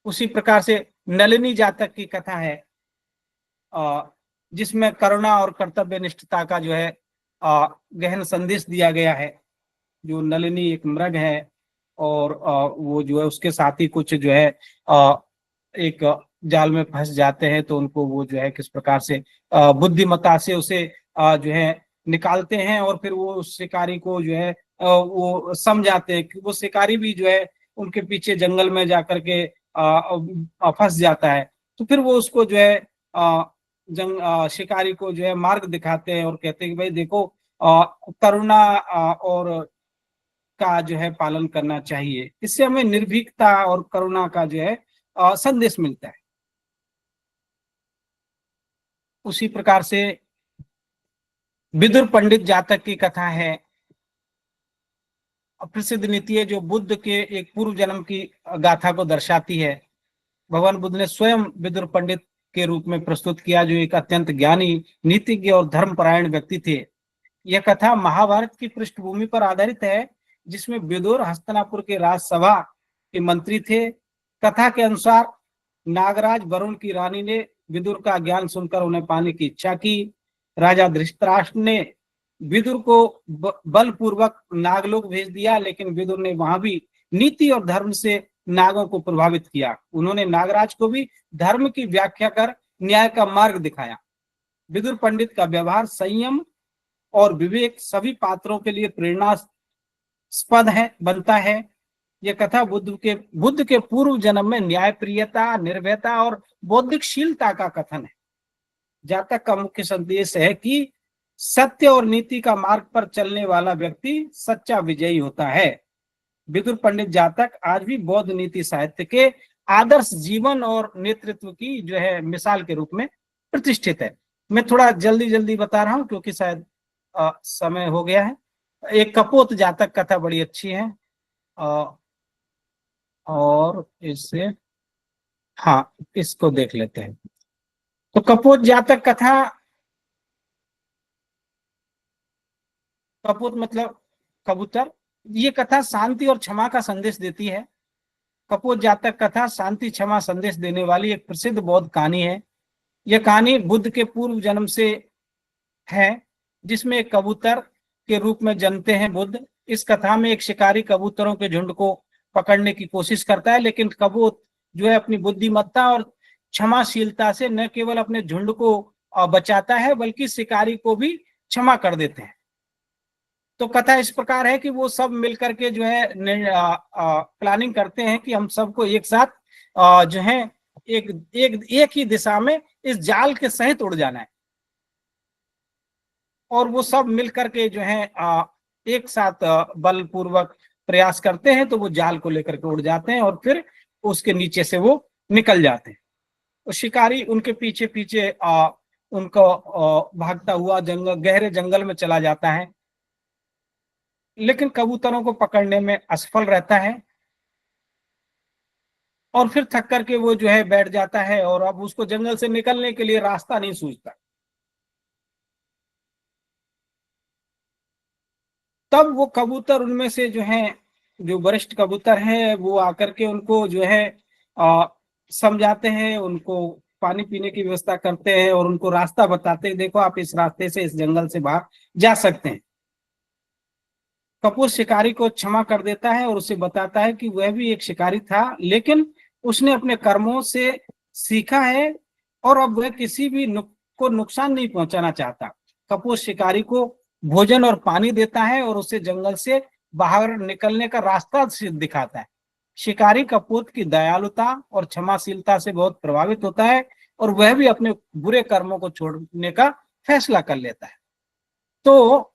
उसी प्रकार से नलिनी जातक की कथा है, जिसमें करुणा और कर्तव्य निष्ठता का जो है गहन संदेश दिया गया है। जो नलिनी एक मृग है और वो जो है उसके साथी कुछ जो है एक जाल में फंस जाते हैं, तो उनको वो जो है किस प्रकार से बुद्धिमत्ता से उसे जो है निकालते हैं, और फिर वो उस शिकारी को जो है वो समझाते हैं कि वो शिकारी भी जो है उनके पीछे जंगल में जाकर के फंस जाता है। तो फिर वो उसको जो है शिकारी को जो है मार्ग दिखाते हैं और कहते हैं कि भाई देखो, करुणा और का जो है पालन करना चाहिए। इससे हमें निर्भीकता और करुणा का जो है संदेश मिलता है। उसी प्रकार से विदुर पंडित जातक की कथा है, प्रसिद्ध नीति है, जो बुद्ध के एक पूर्व जन्म की गाथा को दर्शाती है। भगवान बुद्ध ने स्वयं विदुर पंडित के रूप में प्रस्तुत किया, जो एक अत्यंत ज्ञानी, नीतिज्ञ और धर्मपरायण व्यक्ति थे। यह कथा महाभारत की पृष्ठभूमि पर आधारित है, जिसमें विदुर हस्तिनापुर के राजसभा के मंत्री थे। कथा के अनुसार नागराज वरुण की रानी ने विदुर का ज्ञान सुनकर उन्हें पाने की इच्छा की। राजा धृतराष्ट्र ने विदुर को बलपूर्वक नागलोक भेज दिया, लेकिन विदुर ने वहां भी नीति और धर्म से नागों को प्रभावित किया। उन्होंने नागराज को भी धर्म की व्याख्या कर न्याय का मार्ग दिखाया। विदुर पंडित का व्यवहार, संयम और विवेक सभी पात्रों के लिए प्रेरणास्पद बनता है। यह कथा बुद्ध के पूर्व जन्म में न्यायप्रियता, निर्भयता और बौद्धिकशीलता का कथन है। जातक का मुख्य संदेश है कि सत्य और नीति का मार्ग पर चलने वाला व्यक्ति सच्चा विजयी होता है। विदुर पंडित जातक आज भी बौद्ध नीति साहित्य के आदर्श जीवन और नेतृत्व की जो है मिसाल के रूप में प्रतिष्ठित है। मैं थोड़ा जल्दी जल्दी बता रहा हूं क्योंकि शायद समय हो गया है। एक कपोत जातक कथा बड़ी अच्छी है, और इससे इसको देख लेते हैं। तो कपोत जातक कथा, कपोत मतलब कबूतर, ये कथा शांति और क्षमा का संदेश देती है। कपोत जातक कथा शांति क्षमा संदेश देने वाली एक प्रसिद्ध बौद्ध कहानी है। यह कहानी बुद्ध के पूर्व जन्म से है, जिसमें एक कबूतर के रूप में जन्मते हैं बुद्ध। इस कथा में एक शिकारी कबूतरों के झुंड को पकड़ने की कोशिश करता है, लेकिन कबूत जो है अपनी बुद्धिमत्ता और क्षमाशीलता से न केवल अपने झुंड को बचाता है, बल्कि शिकारी को भी क्षमा कर देते हैं। तो कथा इस प्रकार है कि वो सब मिलकर के जो है प्लानिंग करते हैं कि हम सबको एक साथ जो है एक ही दिशा में इस जाल के सहित उड़ जाना है। और वो सब मिलकर के जो है एक साथ बलपूर्वक प्रयास करते हैं, तो वो जाल को लेकर के उड़ जाते हैं और फिर उसके नीचे से वो निकल जाते हैं। शिकारी उनके पीछे पीछे उनको भागता हुआ गहरे जंगल में चला जाता है, लेकिन कबूतरों को पकड़ने में असफल रहता है और फिर थक करके वो जो है बैठ जाता है और अब उसको जंगल से निकलने के लिए रास्ता नहीं सूझता। तब वो कबूतर उनमें से जो है, जो वरिष्ठ कबूतर हैं, वो आकर के उनको जो है समझाते हैं, उनको पानी पीने की व्यवस्था करते हैं और उनको रास्ता बताते हैं, देखो आप इस रास्ते से इस जंगल से बाहर जा सकते हैं। कपूर शिकारी को क्षमा कर देता है और उसे बताता है कि वह भी एक शिकारी था, लेकिन उसने अपने कर्मों से सीखा है और अब वह किसी भी को नुकसान नहीं पहुंचाना चाहता। कपूर शिकारी को भोजन और पानी देता है और उसे जंगल से बाहर निकलने का रास्ता दिखाता है। शिकारी कपूर की दयालुता और क्षमाशीलता से बहुत प्रभावित होता है और वह भी अपने बुरे कर्मों को छोड़ने का फैसला कर लेता है। तो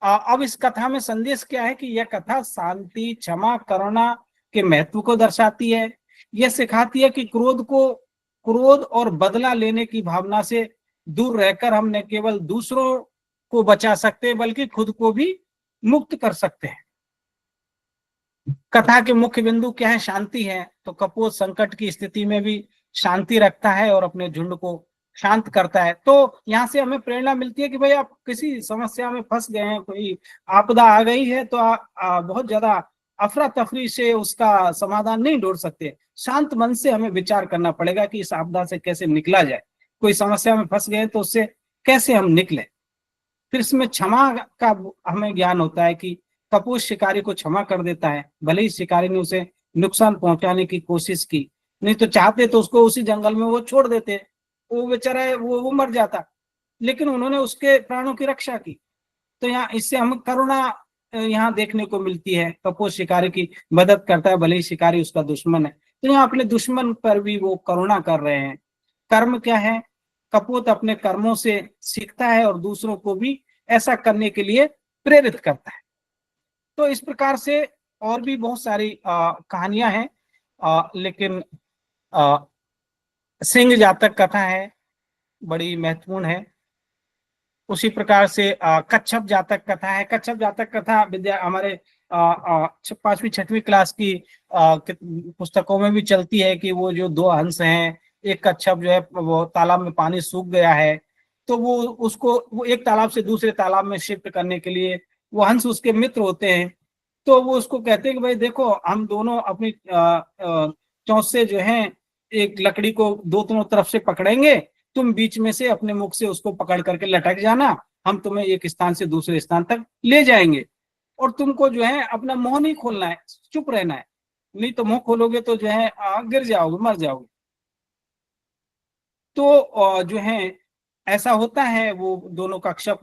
अब इस कथा में संदेश क्या है कि यह कथा शांति, क्षमा, करुणा के महत्व को दर्शाती है। यह सिखाती है कि क्रोध और बदला लेने की भावना से दूर रहकर हम न केवल दूसरों को बचा सकते हैं बल्कि खुद को भी मुक्त कर सकते हैं। कथा के मुख्य बिंदु क्या है? शांति है। तो कपूर संकट की स्थिति में भी शांति रखता है और अपने झुंड को शांत करता है। तो यहाँ से हमें प्रेरणा मिलती है कि भाई आप किसी समस्या में फंस गए हैं, कोई आपदा आ गई है, तो बहुत ज्यादा अफरा तफरी से उसका समाधान नहीं ढूंढ सकते। शांत मन से हमें विचार करना पड़ेगा कि इस आपदा से कैसे निकला जाए, कोई समस्या में फंस गए तो उससे कैसे हम निकले। फिर इसमें क्षमा का हमें ज्ञान होता है कि कपूर शिकारी को क्षमा कर देता है, भले ही शिकारी ने उसे नुकसान पहुंचाने की कोशिश की, नहीं तो चाहते तो उसको उसी जंगल में वो छोड़ देते, वो बेचारा वो मर जाता, लेकिन उन्होंने उसके प्राणों की रक्षा की। तो यहाँ इससे हम करुणा यहाँ देखने को मिलती है। कपूर शिकारी की मदद करता है, भले ही शिकारी उसका दुश्मन है, तो यहाँ अपने दुश्मन पर भी वो करुणा कर रहे हैं। कर्म क्या है? कपूत अपने कर्मों से सीखता है और दूसरों को भी ऐसा करने के लिए प्रेरित करता है। तो इस प्रकार से और भी बहुत सारी कहानियां हैं, लेकिन सिंह जातक कथा है, बड़ी महत्वपूर्ण है। उसी प्रकार से कच्छप जातक कथा है। कच्छप जातक कथा विद्या हमारे 5वीं 6वीं क्लास की पुस्तकों में भी चलती है कि वो जो दो हंस हैं, एक कच्छप जो है वो तालाब में पानी सूख गया है, तो वो एक तालाब से दूसरे तालाब में शिफ्ट करने के लिए वो हंस उसके मित्र होते हैं। तो वो उसको कहते हैं कि भाई देखो, हम दोनों अपनी चोंच से जो है एक लकड़ी को दोनों तरफ से पकड़ेंगे, तुम बीच में से अपने मुख से उसको पकड़ करके लटक जाना, हम तुम्हें एक स्थान से दूसरे स्थान तक ले जाएंगे, और तुमको जो है अपना मुंह नहीं खोलना है, चुप रहना है, नहीं तो मुंह खोलोगे तो जो है गिर जाओगे, मर जाओगे। तो जो है ऐसा होता है, वो दोनों कक्षप,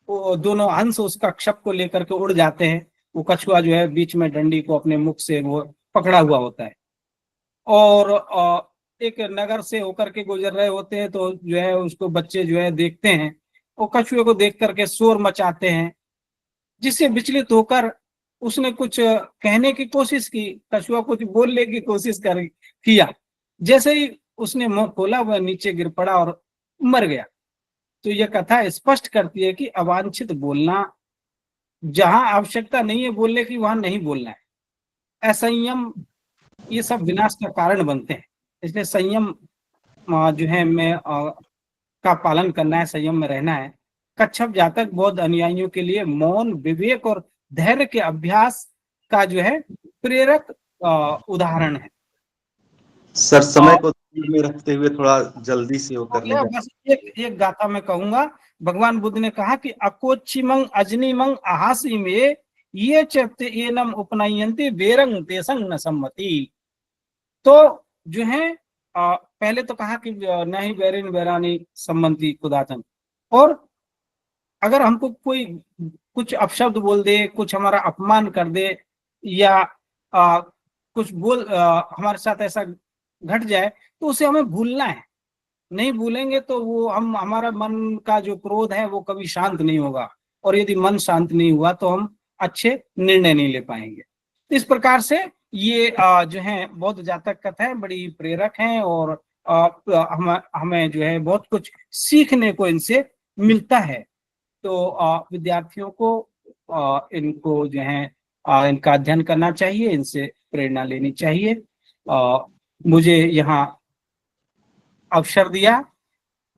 वो दोनों हंस उस कक्षप को लेकर के उड़ जाते हैं। वो कछुआ जो है बीच में डंडी को अपने मुख से वो पकड़ा हुआ होता है, और एक नगर से होकर के गुजर रहे होते हैं, तो जो है उसको बच्चे जो है देखते हैं, वो कछुए को देख करके शोर मचाते हैं, जिससे विचलित होकर उसने कुछ कहने की कोशिश की, कछुआ कुछ बोलने की कोशिश किया, जैसे ही उसने मुंह खोला वह नीचे गिर पड़ा और मर गया। तो यह कथा स्पष्ट करती है कि अवांछित बोलना, जहां आवश्यकता नहीं है बोलने की वहां नहीं बोलना है। असंयम ये सब विनाश का कारण बनते हैं, इसलिए संयम जो है का पालन करना है, संयम में रहना है। कच्छप जातक बौद्ध अनुयायियों के लिए मौन, विवेक और धैर्य के अभ्यास का जो है प्रेरक उदाहरण है। सर समय को ध्यान में रखते हुए थोड़ा जल्दी से वो करने का। बस एक गाथा में कहूंगा, भगवान बुद्ध ने कहा कि अकोचिमंग अजनीमंग अहासी में ये चैत्य एनम उपनयंती बेरंग तेसंग न सम्मति। तो जो है पहले तो कहा कि न ही बैरिन बैरानी सम्मति कुदाचन, और अगर हमको कोई कुछ अपशब्द बोल दे, कुछ हमारा अपमान कर दे, या कुछ हमारे साथ ऐसा घट जाए, तो उसे हमें भूलना है। नहीं भूलेंगे तो वो हमारा मन का जो क्रोध है वो कभी शांत नहीं होगा, और यदि मन शांत नहीं हुआ तो हम अच्छे निर्णय नहीं ले पाएंगे। तो इस प्रकार से ये जो है बौद्ध जातक कथाएं बड़ी प्रेरक हैं, और हमें जो है बहुत कुछ सीखने को इनसे मिलता है। तो विद्यार्थियों को इनको जो है इनका अध्ययन करना चाहिए, इनसे प्रेरणा लेनी चाहिए। मुझे यहाँ अवसर दिया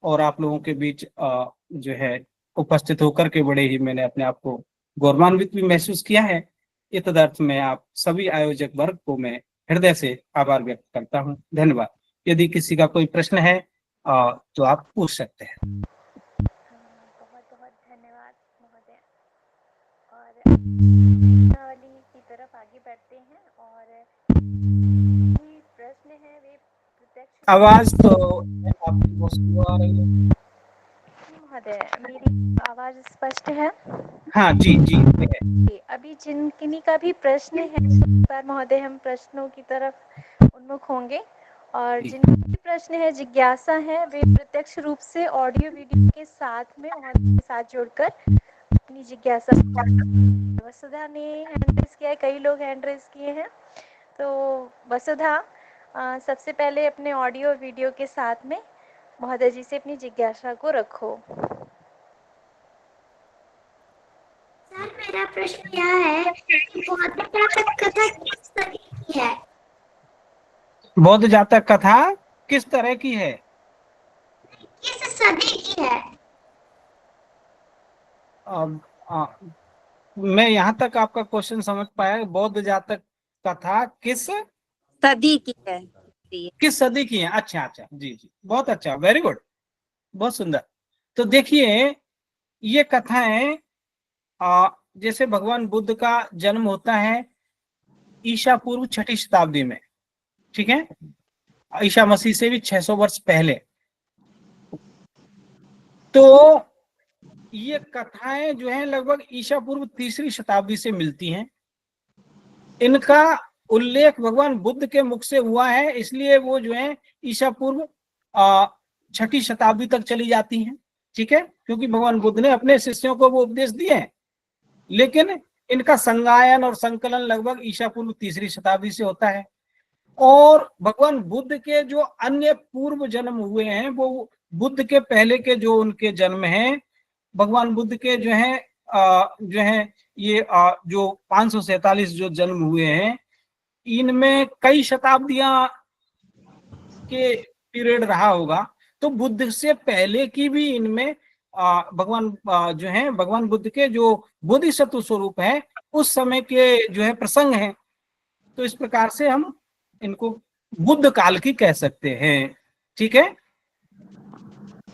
और आप लोगों के बीच जो है उपस्थित होकर के बड़े ही मैंने अपने आप को गौरवान्वित भी महसूस किया है। इस तदर्थ में आप सभी आयोजक वर्ग को मैं हृदय से आभार व्यक्त करता हूँ। धन्यवाद। यदि किसी का कोई प्रश्न है तो आप पूछ सकते हैं। बहुत बहुत धन्यवाद महोदय। और प्रश्नावली की तरफ आगे बढ़ते हैं, और प्रश्न है वे प्रत्यक्ष। आवाज तो आपकी बहुत स्लो आ रही है महोदय, मेरी आवाज स्पष्ट है? हाँ जी जी। अभी किन्हीं का भी प्रश्न है, इस बार महोदय हम प्रश्नों की तरफ उन्मुख होंगे, और जिनका भी प्रश्न है, जिज्ञासा है, वे प्रत्यक्ष रूप से ऑडियो वीडियो के साथ में महोदय के साथ जुड़कर अपनी जिज्ञासा। वसुधा ने हैंड रेज किया है, कई लोग हैंड रेज किए हैं। तो वसुधा, सबसे पहले अपने ऑडियो वीडियो के साथ में महोदय जी से अपनी जिज्ञासा को रखो। सर, मेरा प्रश्न यह है कि बौद्ध जातक कथा किस तरह की है? बौद्ध जातक कथा किस तरह की है? किस सदी की है? मैं यहाँ तक आपका क्वेश्चन समझ पाया, बौद्ध जातक कथा किस सदी की है जी। किस सदी की है? अच्छा अच्छा, जी जी, बहुत अच्छा, वेरी गुड, बहुत सुंदर। तो देखिए ये कथाएं जैसे भगवान बुद्ध का जन्म होता है ईसा पूर्व 6ठी शताब्दी में, ठीक है, ईसा मसीह से भी 600 वर्ष पहले। तो ये कथाएं जो है लगभग ईसा पूर्व 3री शताब्दी से मिलती हैं। इनका उल्लेख भगवान बुद्ध के मुख से हुआ है, इसलिए वो जो है ईसा पूर्व 6ठी शताब्दी तक चली जाती हैं, ठीक है, क्योंकि भगवान बुद्ध ने अपने शिष्यों को वो उपदेश दिए हैं। लेकिन इनका संगायन और संकलन लगभग ईसा पूर्व 3री शताब्दी से होता है। और भगवान बुद्ध के जो अन्य पूर्व जन्म हुए हैं, वो बुद्ध के पहले के जो उनके जन्म हैं, भगवान बुद्ध के जो है ये जो 547 जो जन्म हुए हैं, इनमें कई शताब्दियां के पीरियड रहा होगा। तो बुद्ध से पहले की भी इनमें भगवान जो है भगवान बुद्ध के जो बोधिसत्व स्वरूप है उस समय के जो है प्रसंग हैं। तो इस प्रकार से हम इनको बुद्ध काल की कह सकते हैं, ठीक है।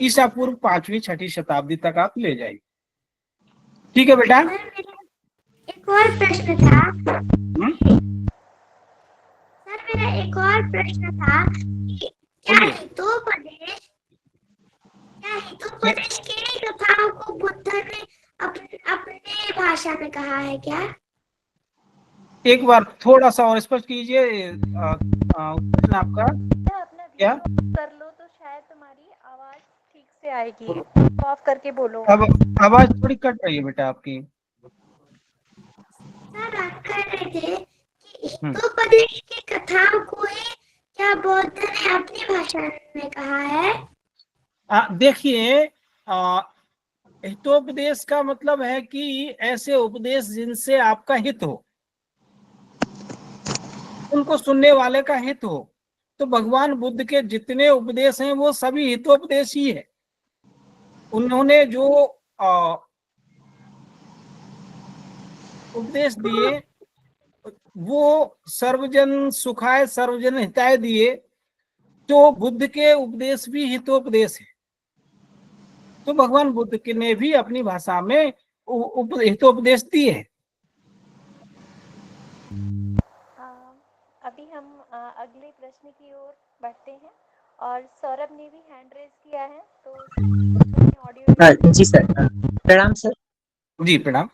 ईसा पूर्व 5वीं 6ठी शताब्दी तक आप ले जाइए, ठीक है बेटा। एक और प्रश्न था सर, मेरा एक और प्रश्न था कि क्या हितोपदेश की कथाओं को बुद्ध ने अपने भाषा में कहा है क्या? एक बार थोड़ा सा और स्पष्ट कीजिए क्वेश्चन आपका अपना क्या? कर लो तो शायद तुम्हारी आवाज ठीक से आएगी, ऑफ करके बोलो। अब आवाज थोड़ी कट रही है बेटा आपकी। सर आप कह रहे थे कि हितोपदेश की कथाओं को ही क्या बुद्ध ने अपनी भाषा में कहा है? देखिए हितोपदेश का मतलब है कि ऐसे उपदेश जिनसे आपका हित हो, उनको सुनने वाले का हित हो। तो भगवान बुद्ध के जितने उपदेश हैं वो सभी हितोपदेश ही है। उन्होंने जो उपदेश दिए वो सर्वजन सुखाय सर्वजन हिताय दिए, तो बुद्ध के उपदेश भी हितोपदेश है। तो भगवान बुद्ध के ने भी अपनी भाषा में हितोपदेश दिए हैं। अभी हम अगले प्रश्न की ओर बढ़ते हैं और सौरभ ने भी हैंड रेज किया है, तो ऑडियो। जी सर, प्रणाम सर। जी प्रणाम।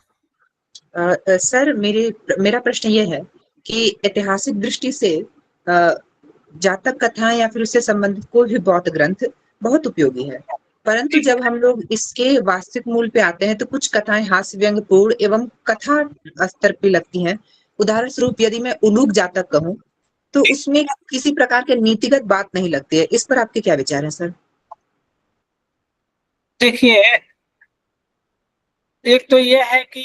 सर मेरा प्रश्न ये है कि ऐतिहासिक दृष्टि से जातक कथाएं या फिर उससे संबंधित कोई भी बौद्ध ग्रंथ बहुत उपयोगी है, परंतु जब हम लोग इसके वास्तविक मूल पे आते हैं तो कुछ कथाएं हास्य व्यंग्यपूर्ण एवं कथा स्तर पे लगती हैं। उदाहरण स्वरूप यदि मैं उलूक जातक कहूँ तो उसमें किसी प्रकार के नीतिगत बात नहीं लगती है। इस पर आपके क्या विचार है सर? देखिए एक तो यह है कि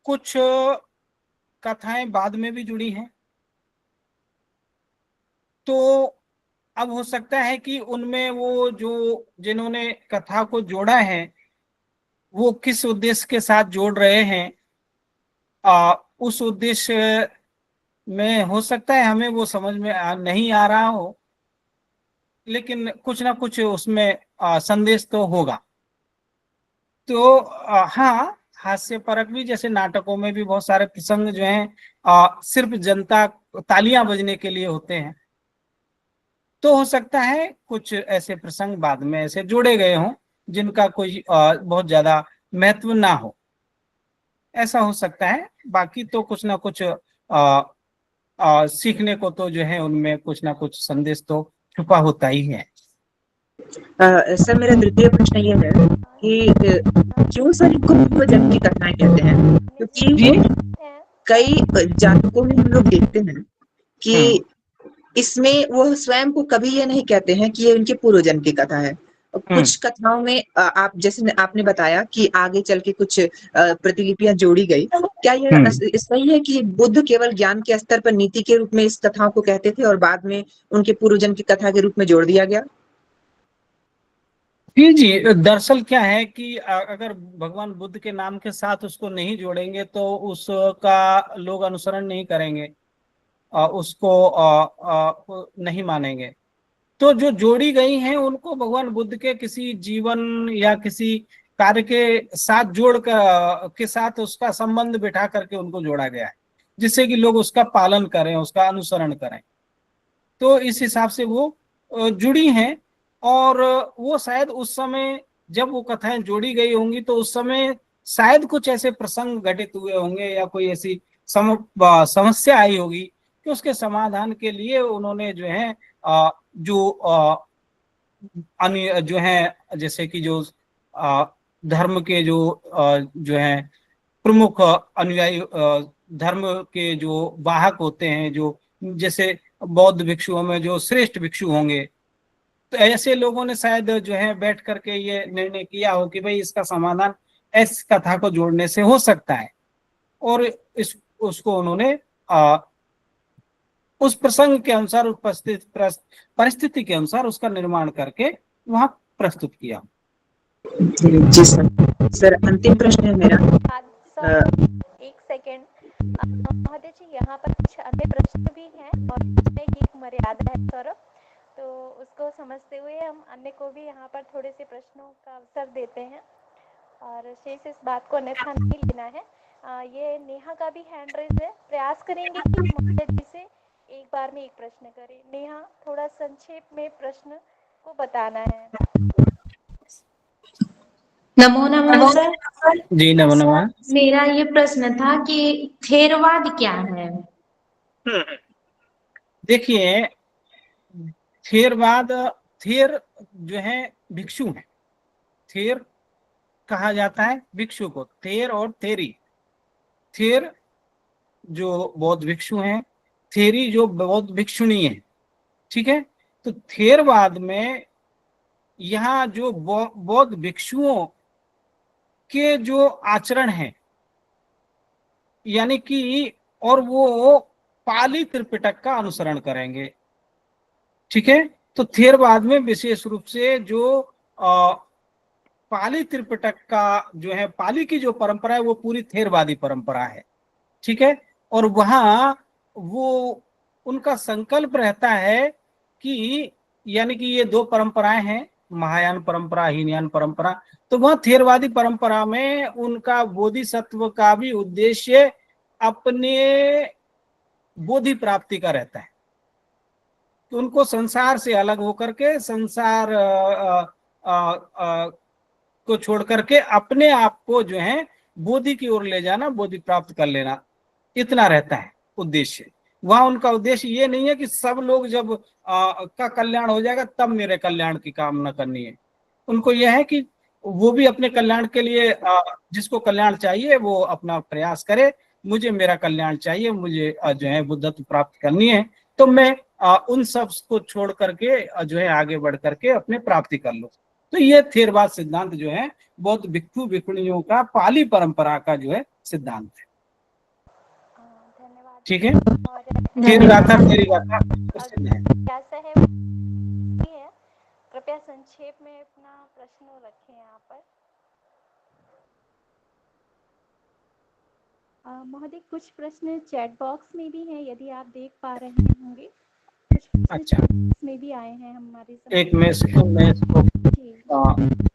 कुछ कथाएं बाद में भी जुड़ी हैं, तो अब हो सकता है कि उनमें वो जो जिन्होंने कथा को जोड़ा है वो किस उद्देश्य के साथ जोड़ रहे हैं, उस उद्देश्य में हो सकता है हमें वो समझ में नहीं आ रहा हो, लेकिन कुछ ना कुछ उसमें संदेश तो होगा। तो हाँ, हास्य परक भी, जैसे नाटकों में भी बहुत सारे प्रसंग जो हैं सिर्फ जनता तालियां बजने के लिए होते हैं, तो हो सकता है कुछ ऐसे प्रसंग बाद में ऐसे जोड़े गए हों जिनका कोई बहुत ज्यादा महत्व ना हो, ऐसा हो सकता है। बाकी तो कुछ ना कुछ सीखने को तो जो है उनमें कुछ ना कुछ संदेश तो छुपा होता ही है। सर मेरा द्वितीय प्रश्न ये है कि क्यों सर इनको पूर्व जन्म की कथाएं कहते हैं? क्योंकि कई जातकों में हम लोग देखते हैं कि इसमें वो स्वयं को कभी ये नहीं कहते हैं कि ये उनके पूर्व जन्म की कथा है। कुछ कथाओं में आप जैसे आपने बताया कि आगे चल के कुछ प्रतिलिपियां जोड़ी गई। क्या यह सही है कि बुद्ध केवल ज्ञान के स्तर पर नीति के रूप में इस कथाओं को कहते थे और बाद में उनके पूर्व जन्म की कथा के रूप में जोड़ दिया गया? जी, दरअसल क्या है कि अगर भगवान बुद्ध के नाम के साथ उसको नहीं जोड़ेंगे तो उसका लोग अनुसरण नहीं करेंगे, उसको नहीं मानेंगे। तो जो जोड़ी गई हैं उनको भगवान बुद्ध के किसी जीवन या किसी कार्य के साथ के साथ उसका संबंध बिठा करके उनको जोड़ा गया है, जिससे कि लोग उसका पालन करें, उसका अनुसरण करें। तो इस हिसाब से वो जुड़ी हैं। और वो शायद उस समय जब वो कथाएं जोड़ी गई होंगी तो उस समय शायद कुछ ऐसे प्रसंग घटित हुए होंगे या कोई ऐसी समस्या आई होगी कि उसके समाधान के लिए उन्होंने जो है जो है जैसे कि जो धर्म के जो है प्रमुख अनुयायी, धर्म के जो वाहक होते हैं, जो जैसे बौद्ध भिक्षुओं में जो श्रेष्ठ भिक्षु होंगे, तो ऐसे लोगों ने शायद जो है बैठ करके ये निर्णय किया हो कि भाई इसका समाधान इस कथा को जोड़ने से हो सकता है, और उसको उन्होंने उस प्रसंग के अनुसार, उस परिस्थिति के अनुसार उसका निर्माण करके वहां प्रस्तुत किया। जी सर, अंतिम प्रश्न है मेरा। एक सेकेंड महोदय जी, यहाँ पर कुछ अन्य प्रश्न भी हैं और एक मर्यादा है सौरभ, तो उसको समझते हुए हम अन्य को भी यहाँ पर थोड़े से प्रश्नों का अवसर देते हैं और शेष इस बात को अन्यथा नहीं लेना है। ये नेहा का भी हैंड रेज है, प्रयास करेंगे कि महोदय जी से एक बार में एक प्रश्न करें। नेहा, थोड़ा संक्षेप में प्रश्न को बताना है। नमो नमः सर। जी नमो नमः। मेरा ये प्रश्न था कि थेरवाद क्या है? देखिए, थेरवाद, थेर जो है भिक्षु है, थेर कहा जाता है भिक्षु को, थेर और थेरी। थेर जो बौद्ध भिक्षु हैं, थेरी जो बौद्ध भिक्षुणी है, ठीक है। तो थेरवाद में यहाँ जो बौद्ध भिक्षुओं के जो आचरण है, यानी कि और वो पाली त्रिपिटक का अनुसरण करेंगे, ठीक है। तो थेरवाद में विशेष रूप से जो पाली त्रिपिटक का जो है, पाली की जो परंपरा है वो पूरी थेरवादी परंपरा है, ठीक है। और वहां वो उनका संकल्प रहता है कि यानी कि ये दो परंपराएं हैं, महायान परंपरा, हीनयान परंपरा। तो वह थेरवादी परंपरा में उनका बोधिसत्व का भी उद्देश्य अपने बोधि प्राप्ति का रहता है। तो उनको संसार से अलग होकर के, संसार को छोड़ करके अपने आप को जो है बोधि की ओर ले जाना, बोधि प्राप्त कर लेना, इतना रहता है उद्देश्य। वहां उनका उद्देश्य ये नहीं है कि सब लोग जब का कल्याण हो जाएगा तब मेरे कल्याण की कामना करनी है। उनको यह है कि वो भी अपने कल्याण के लिए, जिसको कल्याण चाहिए वो अपना प्रयास करे, मुझे मेरा कल्याण चाहिए, मुझे जो है बुद्धत्व प्राप्त करनी है, तो मैं उन सब को छोड़ करके जो है आगे बढ़ करके अपने प्राप्ति कर लूं। तो ये थेरवाद सिद्धांत जो है बौद्ध भिक्षु भिक्षुणियों का पाली परंपरा का जो है सिद्धांत है, ठीक है। थेर गाथा, थेरी गाथा प्रसिद्ध है। कैसा है कृपया संक्षेप में अपना प्रश्न रखें यहाँ पर। महोदय, कुछ प्रश्न चैट बॉक्स में भी हैं, यदि आप देख पा रहे होंगे। कुछ अच्छा, में भी आए हैं हमारे साथ। एक मैं इसको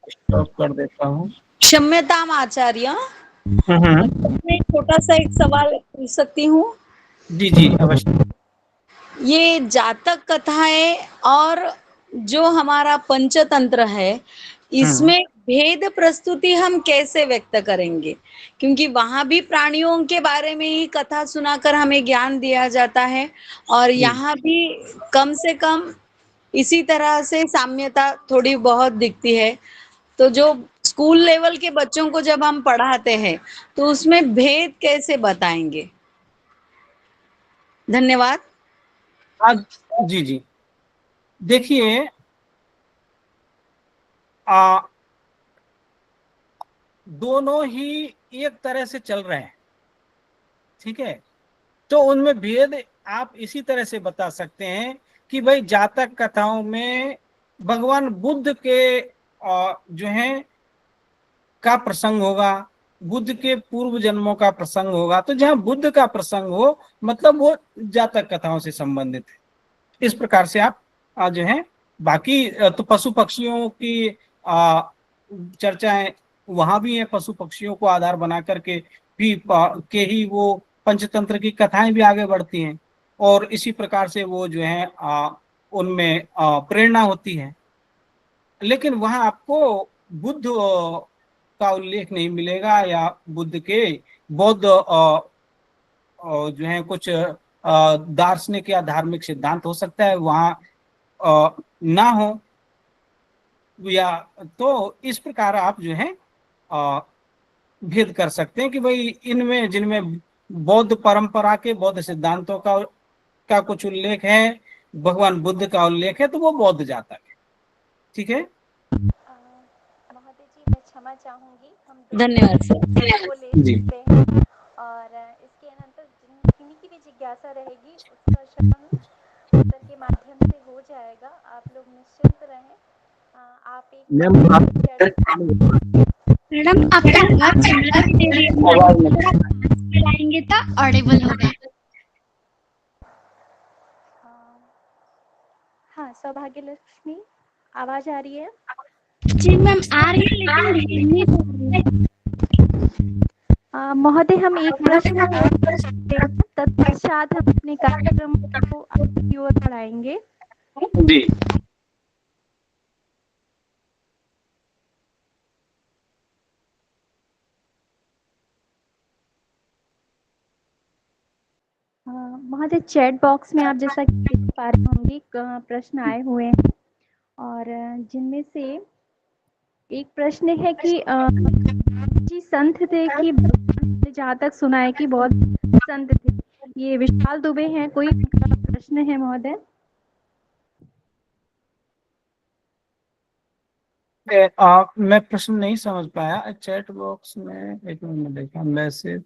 स्टॉप कर देता हूँ। क्षम्यताम आचार्य, मैं छोटा सा एक सवाल पूछ सकती हूँ? जी जी अवश्य। ये जातक कथाएं और जो हमारा पंचतंत्र है, इसमें भेद प्रस्तुति हम कैसे व्यक्त करेंगे? क्योंकि वहां भी प्राणियों के बारे में ही कथा सुनाकर हमें ज्ञान दिया जाता है और यहाँ भी कम से कम इसी तरह से साम्यता थोड़ी बहुत दिखती है। तो जो स्कूल लेवल के बच्चों को जब हम पढ़ाते हैं तो उसमें भेद कैसे बताएंगे? धन्यवाद। जी जी, देखिए, दोनों ही एक तरह से चल रहे हैं, ठीक है। तो उनमें भेद आप इसी तरह से बता सकते हैं कि भाई जातक कथाओं में भगवान बुद्ध के जो है का प्रसंग होगा, बुद्ध के पूर्व जन्मों का प्रसंग होगा। तो जहाँ बुद्ध का प्रसंग हो मतलब वो जातक कथाओं से संबंधित है। इस प्रकार से आप जो है बाकी तो पशु पक्षियों की चर्चाएं वहां भी है, पशु पक्षियों को आधार बना करके भी के ही वो पंचतंत्र की कथाएं भी आगे बढ़ती हैं, और इसी प्रकार से वो जो है उनमें प्रेरणा होती है। लेकिन वहां आपको बुद्ध का उल्लेख नहीं मिलेगा, या बुद्ध के बौद्ध जो है कुछ दार्शनिक या धार्मिक सिद्धांत हो सकता है वहां ना हो, या तो इस प्रकार आप जो है भेद कर सकते हैं कि भाई इनमें जिनमें बौद्ध परंपरा के बौद्ध सिद्धांतों का कुछ उल्लेख है, भगवान बुद्ध का उल्लेख है, तो वो बौद्ध जातक है। ठीक है, महोदय जी मैं क्षमा चाहूंगी, हम धन्यवाद सर। को ले सकते हैं और इसके अनंतर किन्हीं की भी जिज्ञासा रहेगी उसका श्रवण उत्तर के माध्यम से हो जाएगा। आप लोग निश्चिंत रहें। आप एक मैडम आपका आवाज चलाएंगे तो ऑडिबल होगा। हाँ सौभाग्य लक्ष्मी आवाज आ रही है? जी मैम आ रही है लेकिन महोदय हम एक प्रश्न तत्पश्चात हम अपने कार्यक्रम को आपकी ओर बढ़ाएंगे। जी महोदय चैट बॉक्स में आप जैसा कि देख पा रहे होंगे प्रश्न आए हुए हैं और जिनमें से एक प्रश्न है कि जी संत थे कि जहाँ तक सुना है कि बहुत संत थे, ये विशाल दुबे हैं, कोई प्रश्न है महोदय? मैं प्रश्न नहीं समझ पाया चैट बॉक्स में। एक मिनट देखा मैसेज,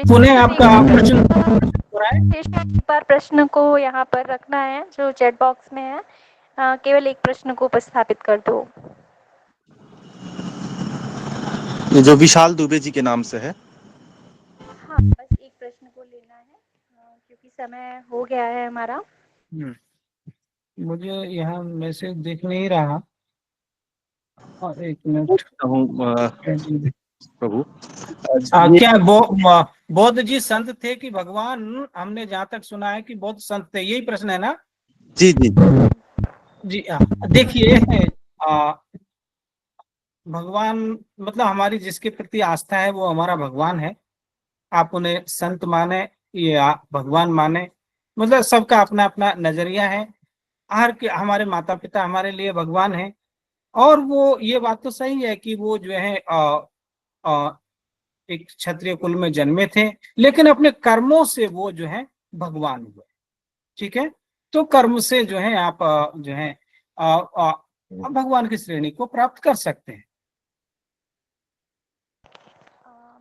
पुनः आपका प्रश्न एक बार प्रश्न को यहाँ पर रखना है जो चैट बॉक्स में है, केवल एक प्रश्न को उपस्थापित कर दो। जो विशाल दुबे जी के नाम से है। हाँ बस एक प्रश्न को लेना है क्योंकि समय हो गया है हमारा। मुझे यहाँ मैसेज दिख नहीं रहा। और एक मिनट प्रभु क्या बौद्ध जी संत थे कि भगवान? हमने जहाँ तक सुना है कि बौद्ध संत थे, यही प्रश्न है ना? जी जी जी देखिए भगवान मतलब हमारी जिसके प्रति आस्था है वो हमारा भगवान है। आप उन्हें संत माने या भगवान माने, मतलब सबका अपना अपना नजरिया है। हर के हमारे माता पिता हमारे लिए भगवान है, और वो ये बात तो सही है कि वो जो है एक क्षत्रिय कुल में जन्मे थे, लेकिन अपने कर्मों से वो जो है भगवान हुए। ठीक है, तो कर्म से जो है आप जो है भगवान की श्रेणी को प्राप्त कर सकते हैं।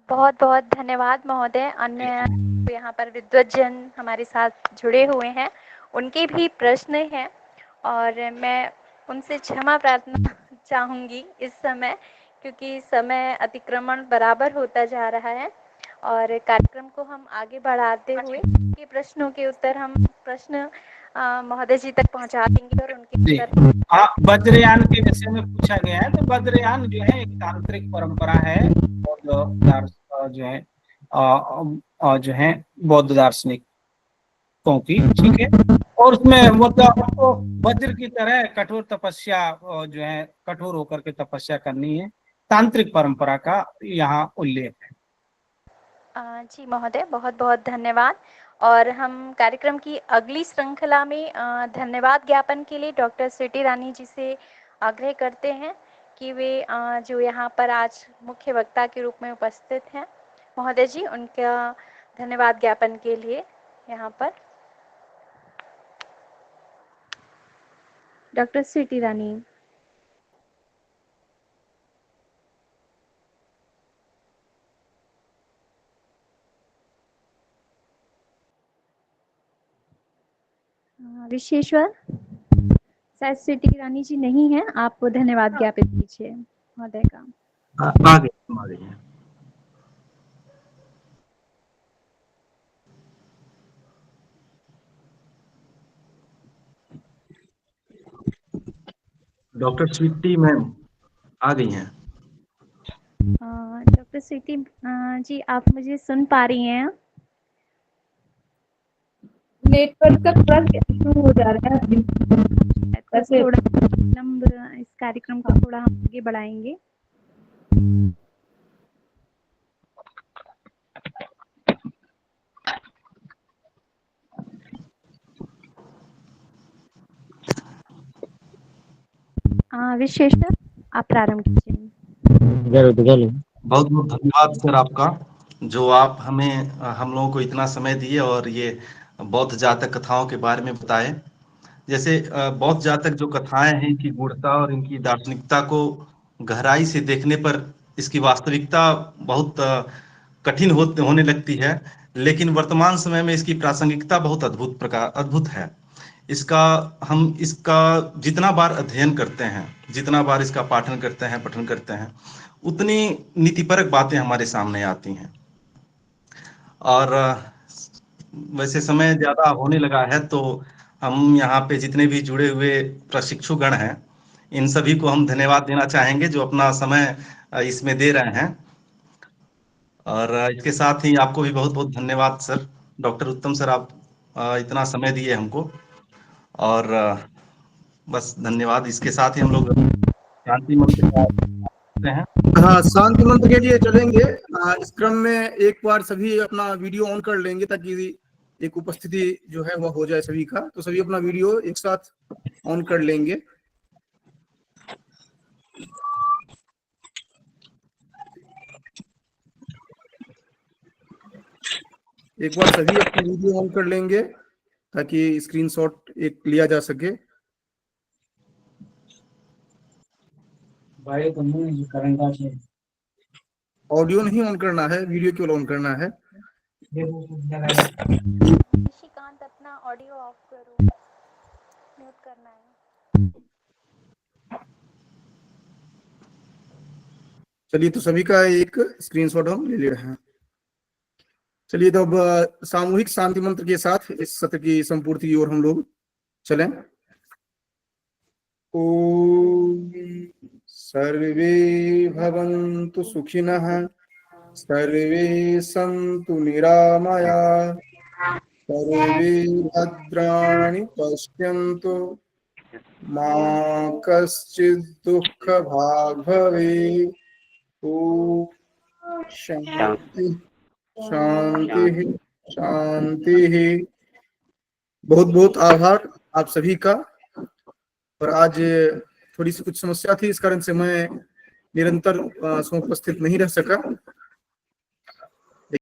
बहुत बहुत धन्यवाद महोदय। अन्य यहाँ पर विद्वज्जन हमारे साथ जुड़े हुए हैं, उनके भी प्रश्न हैं और मैं उनसे क्षमा प्रार्थना चाहूँगी इस समय, क्योंकि समय अतिक्रमण बराबर होता जा रहा है और कार्यक्रम को हम आगे बढ़ाते हुए के प्रश्नों के उत्तर हम प्रश्न महोदय जी तक पहुँचा देंगे और उनके उत्तर। वज्रयान के विषय में पूछा गया है, तो वज्रयान जो है एक तांत्रिक परंपरा है जो है बौद्ध दार्शनिकों की। ठीक है, और उसमें मतलब वज्र की तरह कठोर तपस्या जो है कठोर होकर के तपस्या करनी है, तांत्रिक परंपरा का यहाँ उल्लेख है। जी महोदय बहुत बहुत धन्यवाद। और हम कार्यक्रम की अगली श्रृंखला में धन्यवाद ज्ञापन के लिए डॉक्टर स्वीटी रानी जी से आग्रह करते हैं कि वे जो यहाँ पर आज मुख्य वक्ता के रूप में उपस्थित हैं, महोदय जी उनका धन्यवाद ज्ञापन के लिए यहाँ पर डॉक्टर स्वीटी रानी। विश्वेश्वर शायद स्वीटी रानी जी नहीं है, आप धन्यवाद ज्ञापित कीजिए महोदय का। आ गई हैं। डॉक्टर स्वीटी मैम आ गई हैं। डॉक्टर स्वीटी जी, आप मुझे सुन पा रही हैं? नेटवर्क का थोड़ा इशू हो जा रहा है वैसे थोड़ा विलंब, इस कार्यक्रम को थोड़ा हम आगे बढ़ाएंगे। विशेषकर आप प्रारंभ कीजिए। बहुत बहुत धन्यवाद सर आपका, जो आप हम लोगों को इतना समय दिए और ये बौद्ध जातक कथाओं के बारे में बताए। जैसे बौद्ध जातक जो कथाएं हैं, इनकी गूढ़ता और इनकी दार्शनिकता को गहराई से देखने पर इसकी वास्तविकता बहुत कठिन होने लगती है, लेकिन वर्तमान समय में इसकी प्रासंगिकता बहुत अद्भुत है। हम इसका जितना बार अध्ययन करते हैं, जितना बार इसका पठन करते हैं, उतनी नीतिपरक बातें हमारे सामने आती हैं। और वैसे समय ज्यादा होने लगा है, तो हम यहाँ पे जितने भी जुड़े हुए प्रशिक्षुगण हैं, इन सभी को हम धन्यवाद देना चाहेंगे जो अपना समय इसमें दे रहे हैं। और इसके साथ ही आपको भी बहुत बहुत धन्यवाद सर, डॉक्टर उत्तम सर, आप इतना समय दिए हमको। और बस धन्यवाद। इसके साथ ही हम लोग शांति मंत्र करते हैं। हाँ, शांति मंत्र के लिए चलेंगे। इस क्रम में एक बार सभी अपना वीडियो ऑन कर लेंगे ताकि एक उपस्थिति जो है वह हो जाए सभी का। तो सभी अपना वीडियो एक साथ ऑन कर लेंगे। एक बार सभी अपनी वीडियो ऑन कर लेंगे ताकि स्क्रीनशॉट एक लिया जा सके। ऑडियो नहीं ऑन करना है, वीडियो केवल ऑन करना है। निशिकांत, अपना ऑडियो ऑफ करो, म्यूट करना है। चलिए, तो सभी का एक स्क्रीनशॉट हम ले रहे हैं। चलिए, तो अब सामूहिक शांति मंत्र के साथ इस सत्र की संपूर्ति की ओर हम लोग चलें। ओम सर्वे भवन्तु सुखिनः, सर्वे सन्तु निरामया, सर्वे भद्राणि पश्यन्तु, मा कश्चित् दुःखभाग् भवेत्। ओम शांति शांति शांति। बहुत बहुत आभार आप सभी का। और आज थोड़ी सी कुछ समस्या थी, इस कारण से मैं निरंतर उपस्थित नहीं रह सका।